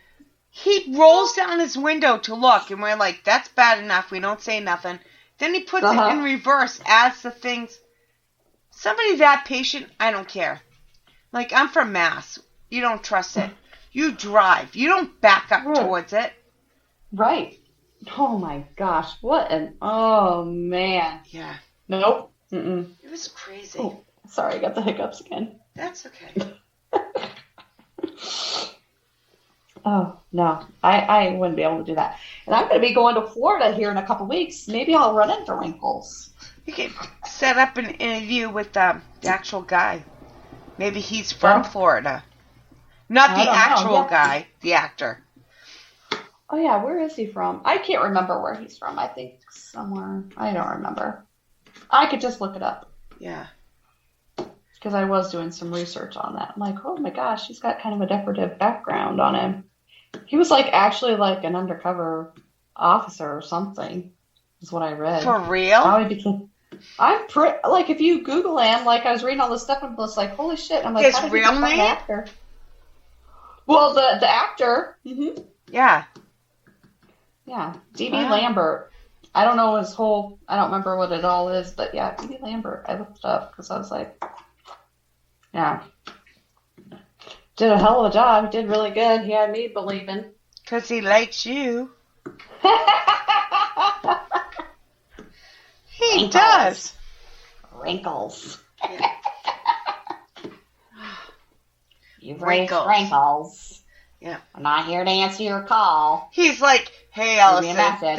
[SPEAKER 8] He rolls down his window to look, and we're like, that's bad enough. We don't say nothing. Then he puts it in reverse as the things. Somebody that patient, I don't care. Like, I'm from Mass. You don't trust it. You drive. You don't back up towards it.
[SPEAKER 9] Right. Oh, my gosh. What an... Oh, man.
[SPEAKER 8] Yeah.
[SPEAKER 9] Nope. Mm-mm.
[SPEAKER 8] It was crazy.
[SPEAKER 9] Oh, sorry, I got the hiccups again.
[SPEAKER 8] That's okay.
[SPEAKER 9] Oh, no. I wouldn't be able to do that. And I'm going to be going to Florida here in a couple weeks. Maybe I'll run into Wrinkles.
[SPEAKER 8] You could set up an interview with the actual guy. Maybe he's from Florida. Not the actual guy, the actor.
[SPEAKER 9] Oh, yeah. Where is he from? I can't remember where he's from. I think somewhere. I don't remember. I could just look it up.
[SPEAKER 8] Yeah.
[SPEAKER 9] Because I was doing some research on that. I'm like, oh my gosh, he's got kind of a decorative background on him. He was like actually like an undercover officer or something, is what I read.
[SPEAKER 8] For real?
[SPEAKER 9] How he became. Like if you Google him, like I was reading all this stuff and was like, holy shit! I'm like,
[SPEAKER 8] his
[SPEAKER 9] how did
[SPEAKER 8] real
[SPEAKER 9] he become an
[SPEAKER 8] name?
[SPEAKER 9] actor? Well, the actor. Mm-hmm.
[SPEAKER 8] Yeah.
[SPEAKER 9] Yeah, D.B. Lambert. I don't know his whole. I don't remember what it all is, but yeah, D.B. Lambert. I looked it up because I was like, yeah, did a hell of a job. He did really good. He had me believing.
[SPEAKER 8] Because he likes you. He does.
[SPEAKER 9] Wrinkles.
[SPEAKER 8] Yeah.
[SPEAKER 9] You've raised wrinkles.
[SPEAKER 8] Yeah.
[SPEAKER 9] I'm not here to answer your call.
[SPEAKER 8] He's like, Hey,
[SPEAKER 9] Leave me a
[SPEAKER 8] Allison,
[SPEAKER 9] message.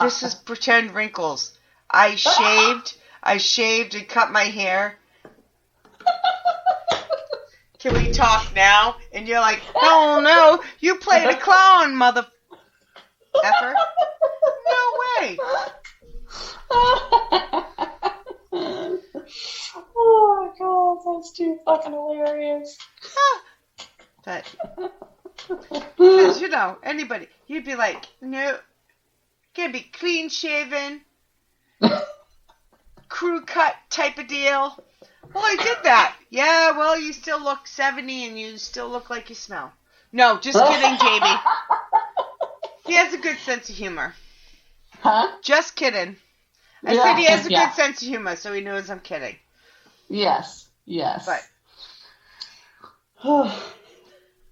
[SPEAKER 8] this is pretend Wrinkles. I shaved and cut my hair. Can we talk now? And you're like, oh no, you played a clown, mother effer. No way.
[SPEAKER 9] Oh my god, that's too fucking hilarious.
[SPEAKER 8] But, because, you know, anybody, you'd be like, no, can be clean shaven, crew cut type of deal. Well, I did that. Yeah, well, you still look 70 and you still look like you smell. No, just kidding, Jamie. He has a good sense of humor.
[SPEAKER 9] Huh?
[SPEAKER 8] Just kidding. I said he has a good sense of humor, so he knows I'm kidding.
[SPEAKER 9] Yes.
[SPEAKER 8] But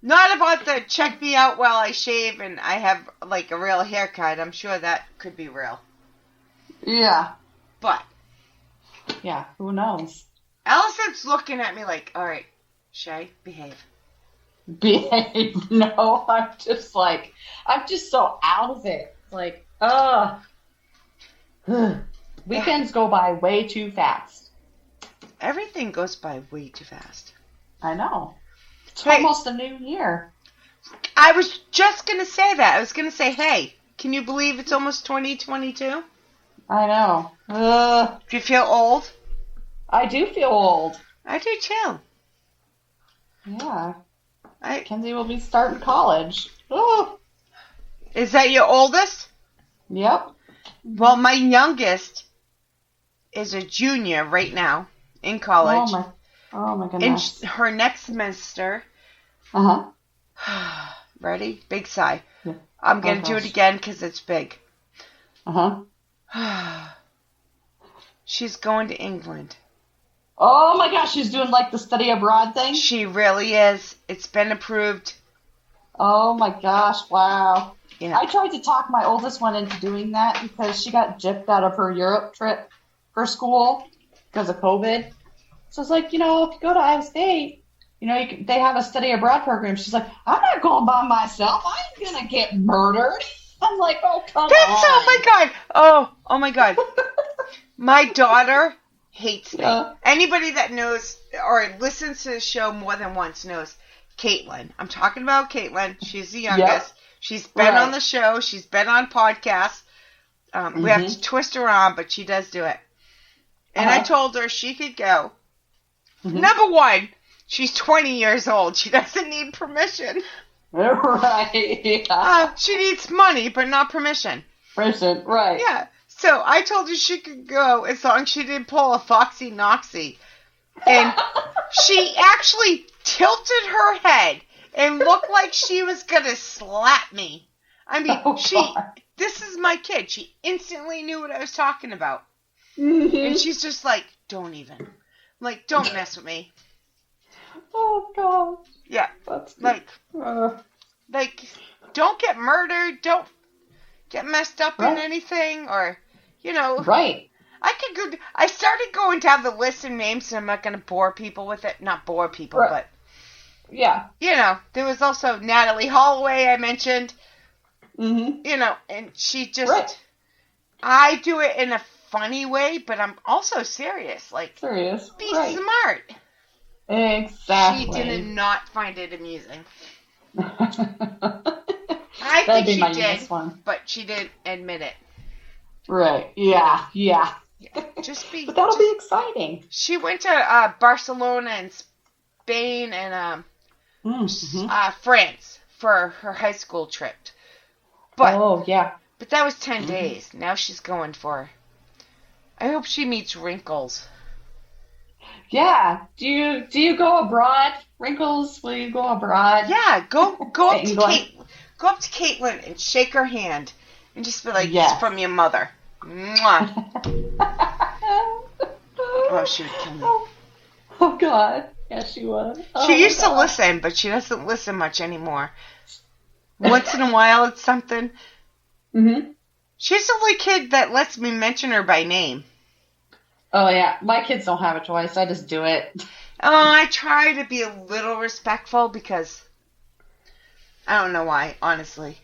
[SPEAKER 8] not about the check me out while I shave and I have like a real haircut. I'm sure that could be real.
[SPEAKER 9] Yeah.
[SPEAKER 8] But
[SPEAKER 9] yeah, who knows?
[SPEAKER 8] Allison's looking at me like, all right, Shay, behave.
[SPEAKER 9] Behave. No, I'm just so out of it. Like, weekends go by way too fast.
[SPEAKER 8] Everything goes by way too fast.
[SPEAKER 9] I know. It's almost a new year.
[SPEAKER 8] I was just going to say that. I was going to say, hey, can you believe it's almost 2022?
[SPEAKER 9] I know.
[SPEAKER 8] Do you feel old?
[SPEAKER 9] I do feel old.
[SPEAKER 8] I do too.
[SPEAKER 9] Yeah. Kenzie will be starting college. Oh.
[SPEAKER 8] Is that your oldest?
[SPEAKER 9] Yep.
[SPEAKER 8] Well, my youngest is a junior right now in college.
[SPEAKER 9] Oh my goodness.
[SPEAKER 8] In her next semester.
[SPEAKER 9] Uh-huh.
[SPEAKER 8] Ready? Big sigh.
[SPEAKER 9] Yeah.
[SPEAKER 8] I'm going to do it again because it's big.
[SPEAKER 9] Uh-huh.
[SPEAKER 8] She's going to England.
[SPEAKER 9] Oh my gosh, she's doing like the study abroad thing?
[SPEAKER 8] She really is. It's been approved.
[SPEAKER 9] Oh my gosh, wow.
[SPEAKER 8] Yeah.
[SPEAKER 9] I tried to talk my oldest one into doing that because she got gypped out of her Europe trip for school because of COVID. So it's like, if you go to Iowa State, they have a study abroad program. She's like, I'm not going by myself. I ain't going to get murdered. I'm like, oh, come on.
[SPEAKER 8] Oh my God. Oh my God. My daughter hates me. Anybody that knows or listens to the show more than once knows Caitlin. I'm talking about Caitlin. She's the youngest. Yep. She's been on the show. She's been on podcasts. We have to twist her arm, but she does do it. And I told her she could go. Number one, she's 20 years old. She doesn't need permission.
[SPEAKER 9] Right.
[SPEAKER 8] She needs money, but not permission.
[SPEAKER 9] Permission, right.
[SPEAKER 8] Yeah. So I told her she could go as long as she didn't pull a Foxy Noxy. And she actually tilted her head and looked like she was going to slap me. I mean, this is my kid. She instantly knew what I was talking about. Mm-hmm. And she's just like, don't even. Like, don't mess with me.
[SPEAKER 9] Oh, God.
[SPEAKER 8] Yeah. Like, don't get murdered. Don't get messed up in anything. Or,
[SPEAKER 9] Right.
[SPEAKER 8] I started going down the list of names, and I'm not going to bore people with it. Not bore people, but.
[SPEAKER 9] Yeah.
[SPEAKER 8] There was also Natalie Holloway I mentioned.
[SPEAKER 9] Mm-hmm.
[SPEAKER 8] And she just. I do it in a funny way, but I'm also serious. Like, be smart.
[SPEAKER 9] Exactly.
[SPEAKER 8] She did not find it amusing. I think she did, but she didn't admit it.
[SPEAKER 9] Right. Yeah. But that'll be exciting.
[SPEAKER 8] She went to Barcelona and Spain and France for her high school trip. But, But that was 10 days. Now she's going for. I hope she meets Wrinkles.
[SPEAKER 9] Yeah. Do you go abroad, Wrinkles? Will you go abroad?
[SPEAKER 8] Yeah. Go up to Caitlin and shake her hand and just be like, "It's from your mother." Mwah. Oh, she would kill me.
[SPEAKER 9] Oh God. Yes, she would.
[SPEAKER 8] She used to listen, but she doesn't listen much anymore. Once in a while, it's something.
[SPEAKER 9] Mm-hmm.
[SPEAKER 8] She's the only kid that lets me mention her by name.
[SPEAKER 9] Oh, yeah. My kids don't have a choice. I just do it.
[SPEAKER 8] Oh, I try to be a little respectful because I don't know why, honestly.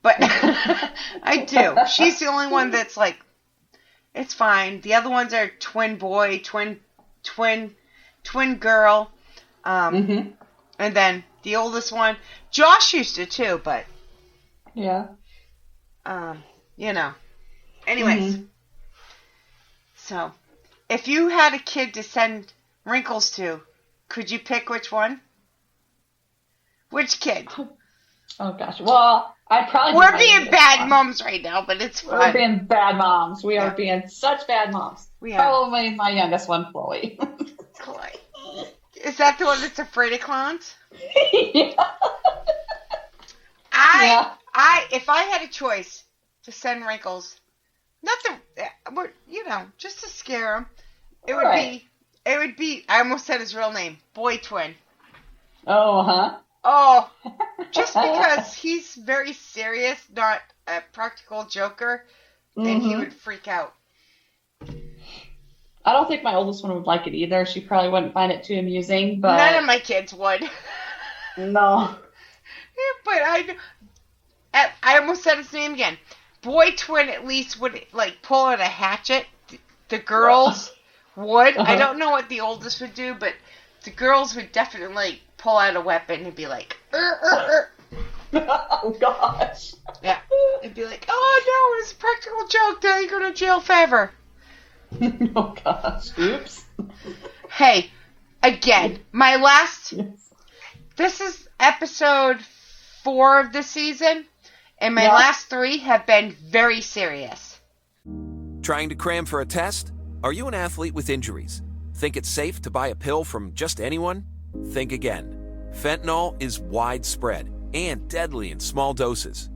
[SPEAKER 8] But I do. She's the only one that's like, it's fine. The other ones are twin boy, twin girl. And then the oldest one, Josh used to too, but.
[SPEAKER 9] Yeah.
[SPEAKER 8] You know. Anyways. So, if you had a kid to send Wrinkles to, could you pick which one? Which kid?
[SPEAKER 9] Oh gosh. Well, I'd probably.
[SPEAKER 8] We're being bad moms right now, but it's fun.
[SPEAKER 9] We're being bad moms. We are being such bad moms.
[SPEAKER 8] We are.
[SPEAKER 9] Probably my youngest one, Chloe.
[SPEAKER 8] Chloe. Is that the one that's afraid of clowns?
[SPEAKER 9] Yeah.
[SPEAKER 8] If I had a choice to send Wrinkles, just to scare him, it would be, I almost said his real name, Boy Twin.
[SPEAKER 9] Oh, huh?
[SPEAKER 8] Oh, just because he's very serious, not a practical joker, and he would freak out.
[SPEAKER 9] I don't think my oldest one would like it either. She probably wouldn't find it too amusing, but...
[SPEAKER 8] None of my kids would.
[SPEAKER 9] No.
[SPEAKER 8] But I almost said his name again. Boy Twin at least would, like, pull out a hatchet. The girls would. I don't know what the oldest would do, but the girls would definitely pull out a weapon and be like,
[SPEAKER 9] Oh, gosh.
[SPEAKER 8] Yeah. It'd be like, oh, no, it's a practical joke. Now you're going to jail forever.
[SPEAKER 9] Oh, gosh. Oops.
[SPEAKER 8] Hey, again, my last... This is episode 4 of the season, and my last 3 have been very serious.
[SPEAKER 13] Trying to cram for a test? Are you an athlete with injuries? Think it's safe to buy a pill from just anyone? Think again. Fentanyl is widespread and deadly in small doses.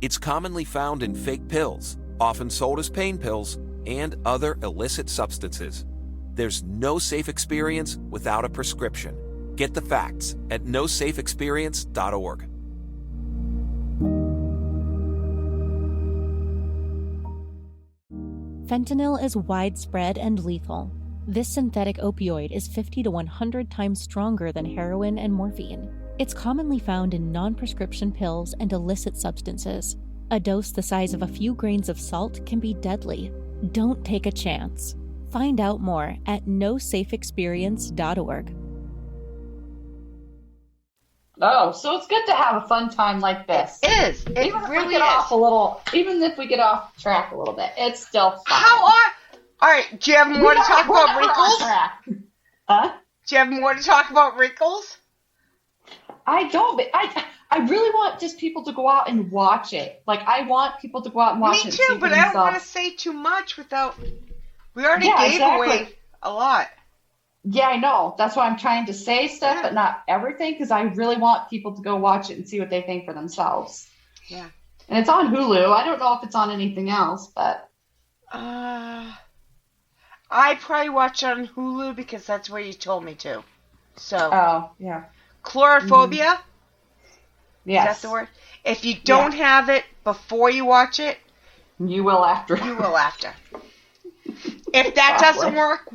[SPEAKER 13] It's commonly found in fake pills, often sold as pain pills, and other illicit substances. There's no safe experience without a prescription. Get the facts at nosafeexperience.org.
[SPEAKER 14] Fentanyl is widespread and lethal. This synthetic opioid is 50 to 100 times stronger than heroin and morphine. It's commonly found in non-prescription pills and illicit substances. A dose the size of a few grains of salt can be deadly. Don't take a chance. Find out more at nosafeexperience.org.
[SPEAKER 9] Oh, so it's good to have a fun time like this.
[SPEAKER 8] It is. It really is.
[SPEAKER 9] Even if we get off track a little bit, it's still fun.
[SPEAKER 8] All right, do you have more to talk about Wrinkles?
[SPEAKER 9] Huh?
[SPEAKER 8] Do you have more to talk about Wrinkles?
[SPEAKER 9] I don't, but I really want just people to go out and watch it. Like, I want people to go out and watch it.
[SPEAKER 8] Me too, but I don't want to say too much without... We already gave away a lot.
[SPEAKER 9] Yeah, I know. That's why I'm trying to say stuff, but not everything, because I really want people to go watch it and see what they think for themselves.
[SPEAKER 8] Yeah.
[SPEAKER 9] And it's on Hulu. I don't know if it's on anything else, but...
[SPEAKER 8] I probably watch it on Hulu because that's where you told me to. So.
[SPEAKER 9] Oh, yeah.
[SPEAKER 8] Chlorophobia?
[SPEAKER 9] Mm-hmm. Yes.
[SPEAKER 8] Is that the word? If you don't have it before you watch it...
[SPEAKER 9] You will after.
[SPEAKER 8] You will after. If that doesn't work,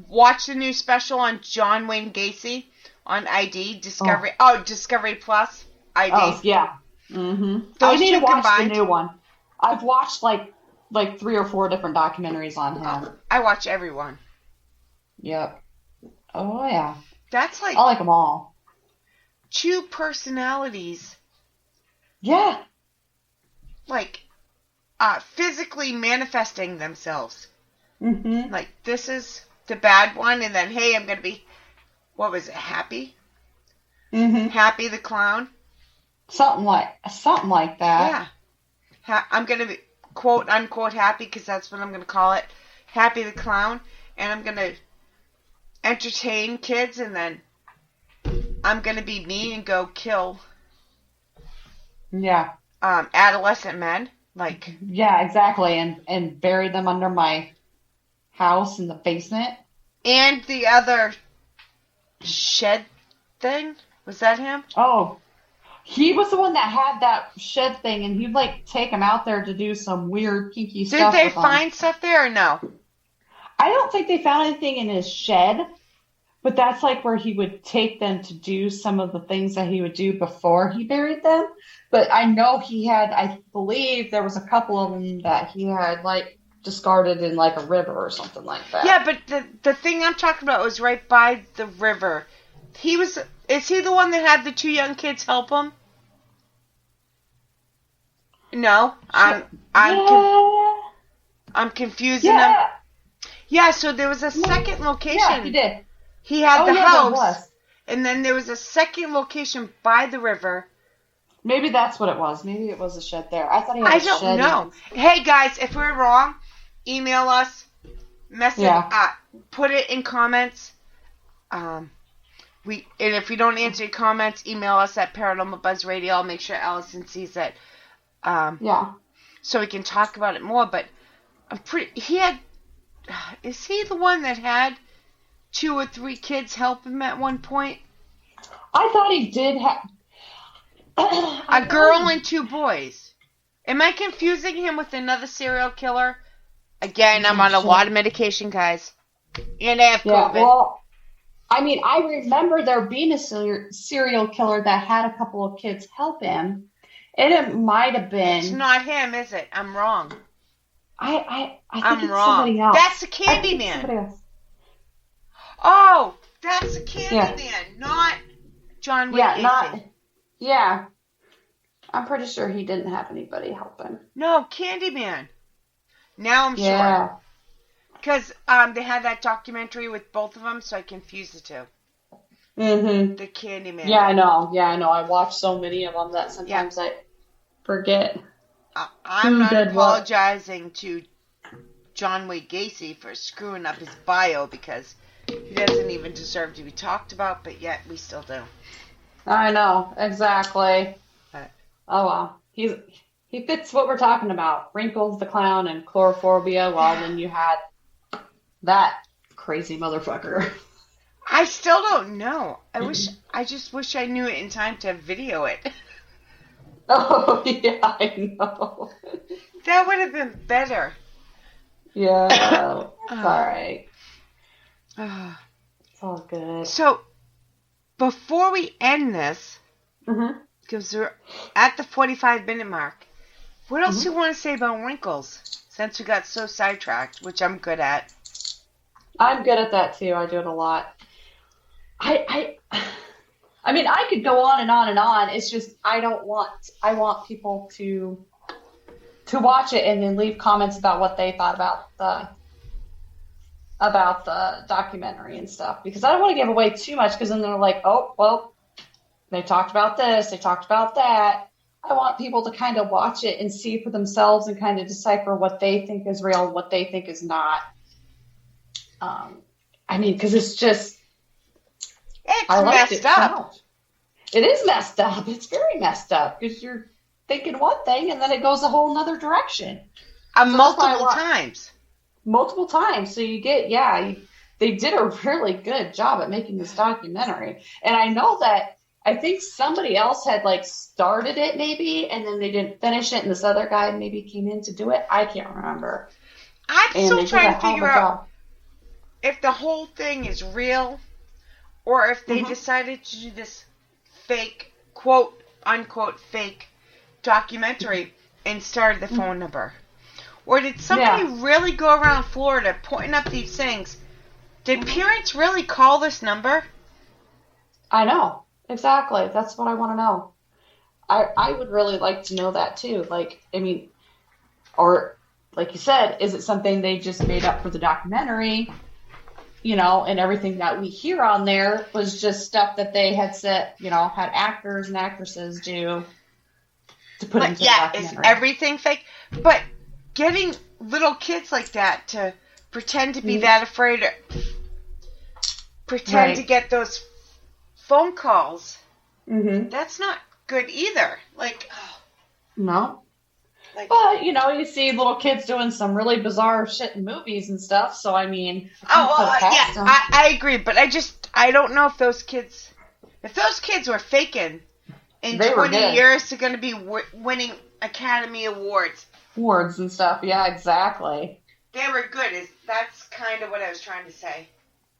[SPEAKER 8] watch the new special on John Wayne Gacy on ID, Discovery. Discovery Plus, ID.
[SPEAKER 9] Oh, yeah. Mm-hmm.
[SPEAKER 8] Those
[SPEAKER 9] I need to watch
[SPEAKER 8] combined.
[SPEAKER 9] the new one. I've watched like 3 or 4 different documentaries on him.
[SPEAKER 8] I watch everyone.
[SPEAKER 9] Yep. Oh, yeah.
[SPEAKER 8] That's like...
[SPEAKER 9] I like them all.
[SPEAKER 8] 2 personalities.
[SPEAKER 9] Yeah.
[SPEAKER 8] Like, physically manifesting themselves.
[SPEAKER 9] Mm-hmm.
[SPEAKER 8] Like, this is the bad one, and then, hey, I'm going to be, what was it, Happy?
[SPEAKER 9] Mm-hmm.
[SPEAKER 8] Happy the Clown?
[SPEAKER 9] Something like that.
[SPEAKER 8] Yeah. I'm going to be, quote, unquote, happy, because that's what I'm going to call it. Happy the Clown. And I'm going to entertain kids, and then I'm going to be me and go kill adolescent men. Like,
[SPEAKER 9] yeah, exactly. And bury them under my house in the basement.
[SPEAKER 8] And the other shed thing? Was that him?
[SPEAKER 9] Oh, he was the one that had that shed thing, and he'd like take him out there to do some weird kinky stuff.
[SPEAKER 8] Did they find stuff there or no?
[SPEAKER 9] I don't think they found anything in his shed, But that's like where he would take them to do some of the things that he would do before he buried them. But I know I believe there was a couple of them that he had like discarded in like a river or something like that.
[SPEAKER 8] Yeah, but the thing I'm talking about was right by the river. Is he the one that had the 2 young kids help him? No, I'm confusing them. Yeah, so there was a second location.
[SPEAKER 9] Yeah, he did.
[SPEAKER 8] He had the house, and then there was a second location by the river.
[SPEAKER 9] Maybe that's what it was. Maybe it was a shed there. I thought he had a shed.
[SPEAKER 8] I don't know. Hey guys, if we're wrong, email us, message, put it in comments. And if we don't answer your comments, email us at Paranormal Buzz Radio. I'll make sure Allison sees it. So we can talk about it more. But is he the one that had 2 or 3 kids help him at one point?
[SPEAKER 9] I thought he did have
[SPEAKER 8] a girl and 2 boys. Am I confusing him with another serial killer? Again, I'm on a lot of medication, guys. And I have COVID.
[SPEAKER 9] Well, I mean, I remember there being a serial killer that had a couple of kids help him. And it might have been...
[SPEAKER 8] It's not him, is it? I'm wrong.
[SPEAKER 9] I think
[SPEAKER 8] I'm
[SPEAKER 9] it's
[SPEAKER 8] wrong.
[SPEAKER 9] somebody else.
[SPEAKER 8] That's the Candyman. Oh, that's the Candyman, not John Wayne Gacy.
[SPEAKER 9] Yeah. I'm pretty sure he didn't have anybody help him.
[SPEAKER 8] No, Candyman. Now I'm sure. Because they had that documentary with both of them, so I confused the 2.
[SPEAKER 9] Mm-hmm.
[SPEAKER 8] The Candyman.
[SPEAKER 9] Yeah, I know. I watch so many of them that sometimes I forget.
[SPEAKER 8] I'm not apologizing to John Wayne Gacy for screwing up his bio because he doesn't even deserve to be talked about, but yet we still do.
[SPEAKER 9] I know, exactly. Oh well, he fits what we're talking about. Wrinkles the Clown and Chlorophobia. Well, then you had that crazy motherfucker.
[SPEAKER 8] I still don't know. I just wish I knew it in time to video it.
[SPEAKER 9] Oh yeah, I know.
[SPEAKER 8] That would have been better.
[SPEAKER 9] Yeah, it's alright. It's all good.
[SPEAKER 8] So, before we end this, because we're at the 45-minute mark, what else do you want to say about Wrinkles? Since we got so sidetracked, which I'm good at.
[SPEAKER 9] I'm good at that too. I do it a lot. I mean, I could go on and on and on. It's just I want people to watch it and then leave comments about what they thought about the documentary and stuff, because I don't want to give away too much, because then they're like, oh, well, they talked about this, they talked about that. I want people to kind of watch it and see for themselves and kind of decipher what they think is real and what they think is not. I mean, because it's just...
[SPEAKER 8] It's messed up.
[SPEAKER 9] It is messed up. It's very messed up, because you're thinking one thing and then it goes a whole nother direction.
[SPEAKER 8] Multiple times.
[SPEAKER 9] Multiple times. So you get, they did a really good job at making this documentary. And I know that, I think somebody else had like started it maybe, and then they didn't finish it, and this other guy maybe came in to do it. I can't remember.
[SPEAKER 8] I'm still trying to figure out if the whole thing is real, or if they decided to do this fake, quote unquote fake documentary and started the phone number. Or did somebody really go around Florida pointing up these things? Did parents really call this number?
[SPEAKER 9] I know. Exactly. That's what I want to know. I would really like to know that too. Like, I mean, or like you said, is it something they just made up for the documentary? You know, and everything that we hear on there was just stuff that they had said, you know, had actors and actresses do to put into the documentary.
[SPEAKER 8] Is everything fake? But getting little kids like that to pretend to be that afraid, or pretend to get those phone calls, that's not good either. Like,
[SPEAKER 9] no. But, you know, you see little kids doing some really bizarre shit in movies and stuff, so I mean...
[SPEAKER 8] I agree, but I don't know if those kids were faking, in 20 years they're going to be winning Academy Awards.
[SPEAKER 9] Awards and stuff, yeah, exactly.
[SPEAKER 8] They were good. That's kind of what I was trying to say.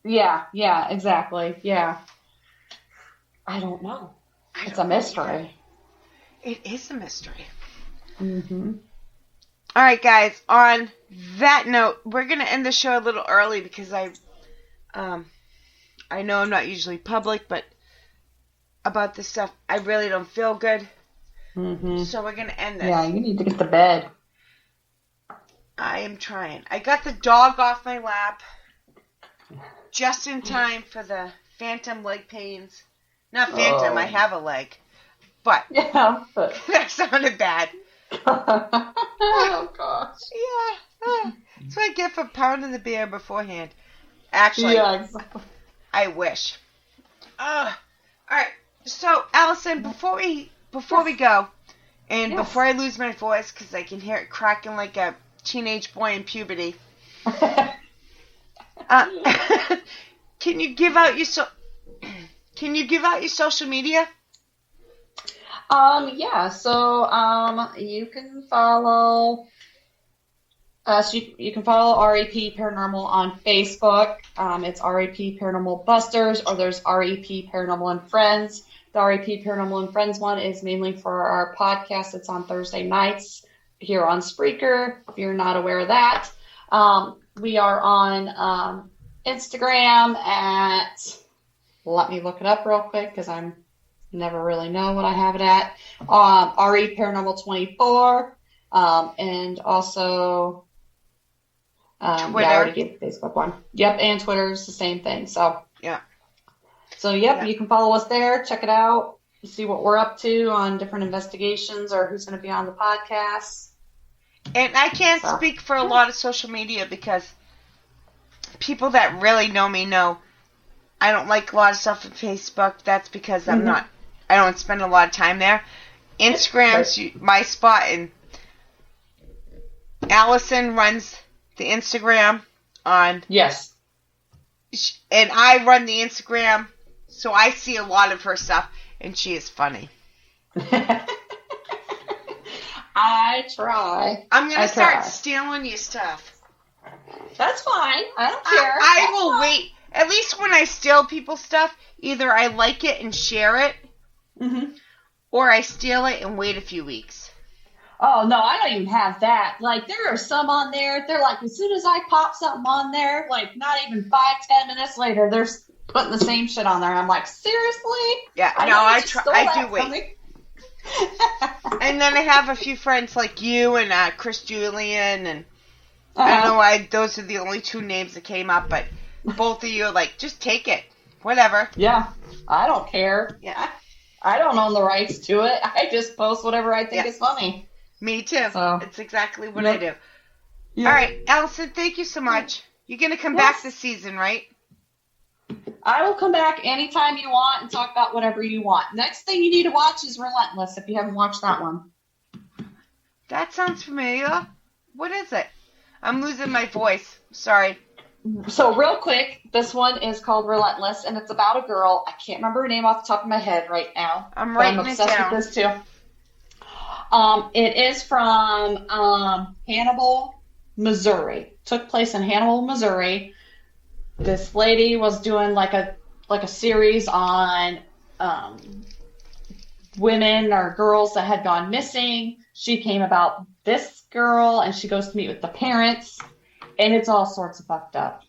[SPEAKER 9] Yeah, exactly. Yeah. I don't know. It's a mystery.
[SPEAKER 8] It is a mystery.
[SPEAKER 9] Mm-hmm.
[SPEAKER 8] All right, guys. On that note, we're gonna end the show a little early because I know I'm not usually public, but about this stuff, I really don't feel good.
[SPEAKER 9] Mm-hmm.
[SPEAKER 8] So we're gonna end this.
[SPEAKER 9] Yeah, you need to get to bed.
[SPEAKER 8] I am trying. I got the dog off my lap just in time for the phantom leg pains. Not phantom, I have a leg. But
[SPEAKER 9] yeah,
[SPEAKER 8] that sounded bad.
[SPEAKER 9] Oh gosh.
[SPEAKER 8] Yeah. That's what I get for pounding the beer beforehand. Actually,
[SPEAKER 9] yeah, exactly.
[SPEAKER 8] I wish. All right. So, Alison, before we go, and before I lose my voice, because I can hear it cracking like a teenage boy in puberty, can you give out your social media?
[SPEAKER 9] Yeah, so you can follow us. You can follow REP Paranormal on Facebook. It's REP Paranormal Busters, or there's REP Paranormal and Friends. The REP Paranormal and Friends one is mainly for our podcast. It's on Thursday nights here on Spreaker, if you're not aware of that. We are on Instagram at, let me look it up real quick because I'm never really know what I have it at. RE Paranormal 24, and also
[SPEAKER 8] Twitter.
[SPEAKER 9] Yeah, I already gave the Facebook one. Yep, and Twitter's the same thing. So
[SPEAKER 8] yeah.
[SPEAKER 9] So you can follow us there, check it out, see what we're up to on different investigations or who's going to be on the podcast.
[SPEAKER 8] And I can't speak for a lot of social media because people that really know me know I don't like a lot of stuff on Facebook. That's because I don't spend a lot of time there. Instagram's my spot, and Alison runs the Instagram on.
[SPEAKER 9] Yes.
[SPEAKER 8] And I run the Instagram, so I see a lot of her stuff, and she is funny.
[SPEAKER 9] I try.
[SPEAKER 8] I'm going to start stealing your stuff.
[SPEAKER 9] That's fine. I don't care.
[SPEAKER 8] I will wait. At least when I steal people's stuff, either I like it and share it, or I steal it and wait a few weeks.
[SPEAKER 9] Oh, no, I don't even have that. Like, there are some on there, they're like, as soon as I pop something on there, like, not even 5-10 minutes later, they're putting the same shit on there. I'm like, seriously?
[SPEAKER 8] Yeah, I do wait. And then I have a few friends like you and Chris Julian, and I don't know why those are the only two names that came up, but both of you are like, just take it. Whatever.
[SPEAKER 9] Yeah, I don't care.
[SPEAKER 8] Yeah.
[SPEAKER 9] I don't own the rights to it. I just post whatever I think is funny.
[SPEAKER 8] Me too.
[SPEAKER 9] So,
[SPEAKER 8] it's exactly what I do. Yep. All right, Alison, thank you so much. You're going to come back this season, right?
[SPEAKER 9] I will come back anytime you want and talk about whatever you want. Next thing you need to watch is Relentless, if you haven't watched that one.
[SPEAKER 8] That sounds familiar. What is it? I'm losing my voice. Sorry.
[SPEAKER 9] So real quick, this one is called Relentless, and it's about a girl. I can't remember her name off the top of my head right now.
[SPEAKER 8] I'm writing
[SPEAKER 9] it down. I'm obsessed with this too. It is from Hannibal, Missouri. Took place in Hannibal, Missouri. This lady was doing like a series on women or girls that had gone missing. She came about this girl, and she goes to meet with the parents, and it's all sorts of fucked up.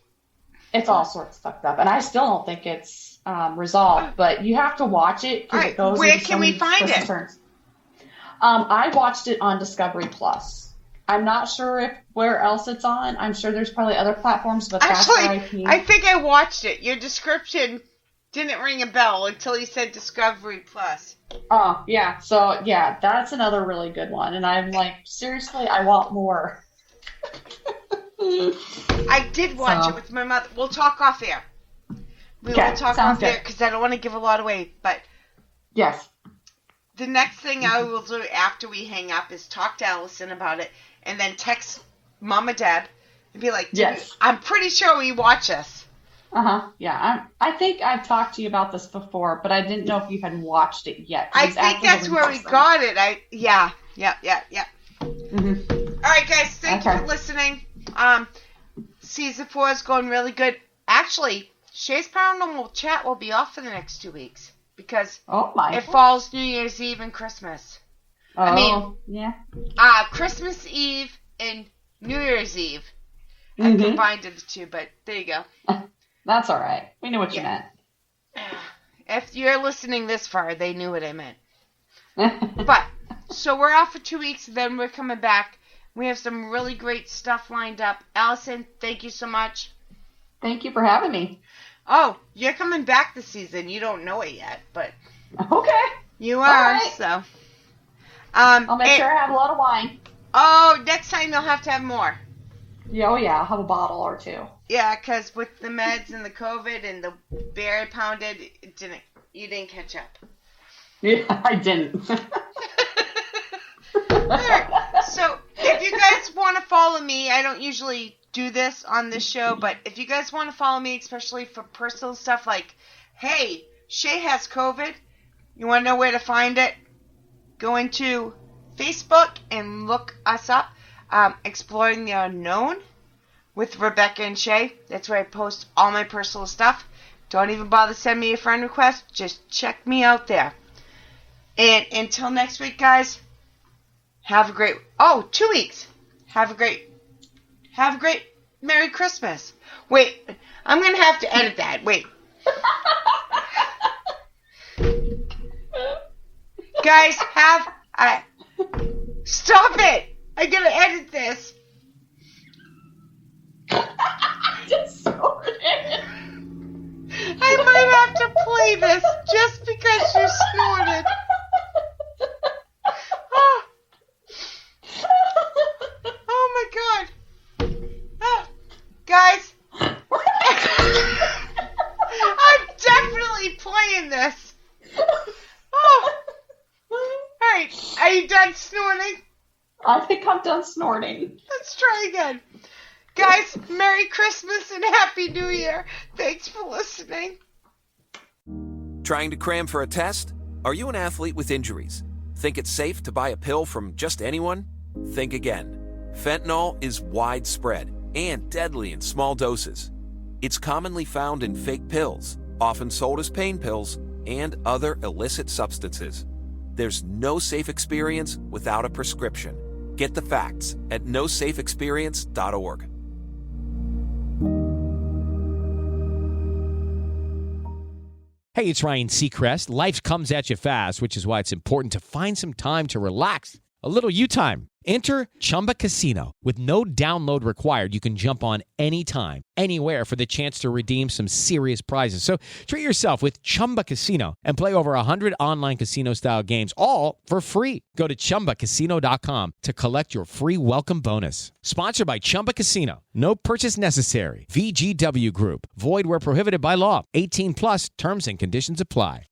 [SPEAKER 9] It's all sorts of fucked up, and I still don't think it's resolved. But you have to watch it because it goes.
[SPEAKER 8] Where can we find it?
[SPEAKER 9] Turns. I watched it on Discovery Plus. I'm not sure where else it's on. I'm sure there's probably other platforms, but
[SPEAKER 8] actually,
[SPEAKER 9] that's RIP.
[SPEAKER 8] I think I watched it. Your description didn't ring a bell until you said Discovery Plus.
[SPEAKER 9] Oh, yeah. So, yeah, that's another really good one. And I'm like, seriously, I want more.
[SPEAKER 8] I did watch it with my mother. We'll talk off air. We will talk off air because I don't want to give a lot away. But
[SPEAKER 9] yes,
[SPEAKER 8] the next thing I will do after we hang up is talk to Alison about it, and then text Mama Deb and be like,
[SPEAKER 9] yes,
[SPEAKER 8] I'm pretty sure we watch us.
[SPEAKER 9] Yeah, I think I've talked to you about this before, but I didn't know if you had watched it yet.
[SPEAKER 8] I think that's where we got it. Yeah.
[SPEAKER 9] Mm-hmm.
[SPEAKER 8] All right, guys, thank you for listening. Season 4 is going really good. Actually, Shay's Paranormal Chat will be off for the next 2 weeks because it
[SPEAKER 9] God.
[SPEAKER 8] falls New Year's Eve and Christmas.
[SPEAKER 9] Oh,
[SPEAKER 8] I mean,
[SPEAKER 9] yeah.
[SPEAKER 8] Christmas Eve and New Year's Eve. I combined the two, but there you go.
[SPEAKER 9] That's all right. We knew what you meant.
[SPEAKER 8] If you're listening this far, they knew what I meant. But, so we're off for 2 weeks, then we're coming back. We have some really great stuff lined up. Allison, thank you so much.
[SPEAKER 9] Thank you for having me.
[SPEAKER 8] Oh, you're coming back this season. You don't know it yet, but
[SPEAKER 9] okay,
[SPEAKER 8] you are.
[SPEAKER 9] Right.
[SPEAKER 8] So,
[SPEAKER 9] I'll make sure I have a lot of wine.
[SPEAKER 8] Oh, next time you'll have to have more.
[SPEAKER 9] Yeah, oh yeah, I'll have a bottle or two.
[SPEAKER 8] Yeah, because with the meds and the COVID and the beer I pounded, you didn't catch up.
[SPEAKER 9] Yeah, I didn't.
[SPEAKER 8] Alright, so if you guys want to follow me, I don't usually do this on this show, but if you guys want to follow me, especially for personal stuff like, hey, Shay has COVID, you want to know where to find it? Go into Facebook and look us up, Exploring the Unknown with Rebecca and Shay. That's where I post all my personal stuff. Don't even bother sending me a friend request. Just check me out there. And until next week, guys, have a great... 2 weeks. Have a great Merry Christmas. Wait, I'm going to have to edit that. Wait. Guys, stop it! I gotta edit this. I might have to play this just because you snorted. Oh my god. Guys, I'm definitely playing this. Alright, are you done snorting?
[SPEAKER 9] I think I'm done snorting.
[SPEAKER 8] Let's try again. Guys, Merry Christmas and Happy New Year. Thanks for listening.
[SPEAKER 13] Trying to cram for a test? Are you an athlete with injuries? Think it's safe to buy a pill from just anyone? Think again. Fentanyl is widespread and deadly in small doses. It's commonly found in fake pills, often sold as pain pills, and other illicit substances. There's no safe experience without a prescription. Get the facts at nosafeexperience.org.
[SPEAKER 15] Hey, it's Ryan Seacrest. Life comes at you fast, which is why it's important to find some time to relax. A little you time. Enter Chumba Casino. With no download required, you can jump on anytime, anywhere for the chance to redeem some serious prizes. So treat yourself with Chumba Casino and play over 100 online casino-style games, all for free. Go to ChumbaCasino.com to collect your free welcome bonus. Sponsored by Chumba Casino. No purchase necessary. VGW Group. Void where prohibited by law. 18 plus terms and conditions apply.